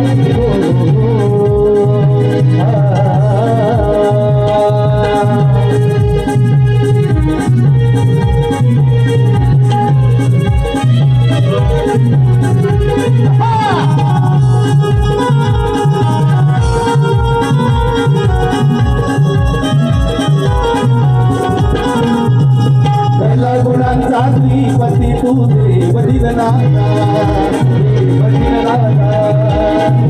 गुणांचा श्रीपती तू देव दिननाथा देव दिननाथा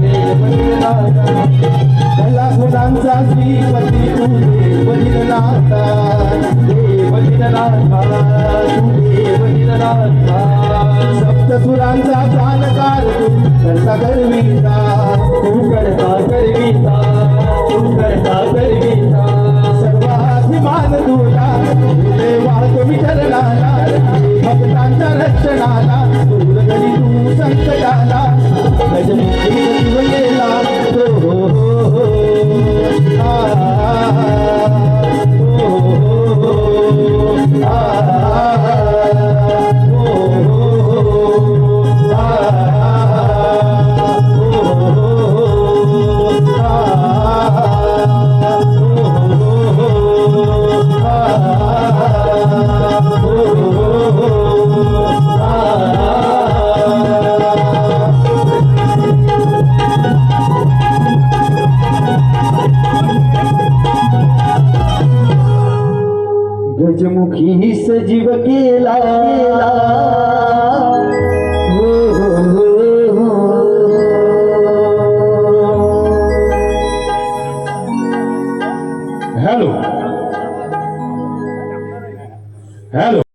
देव दिननाथा कला गुणांचा श्रीपती तू देव दिननाथा देव दिननाथा तू देव दिननाथा सप्तसुरांचा जाणकार तू करता करविता तू करता करविता तू करता करविता सर्वाभिमान तुला देवा तुम्ही चरणाला भक्तांच्या रक्षणाला दूरगणी तू संकटाला गजमुखी सजीव गेला हो हो हो गजमुखी सजीव केला हो हो हो हॅलो हॅलो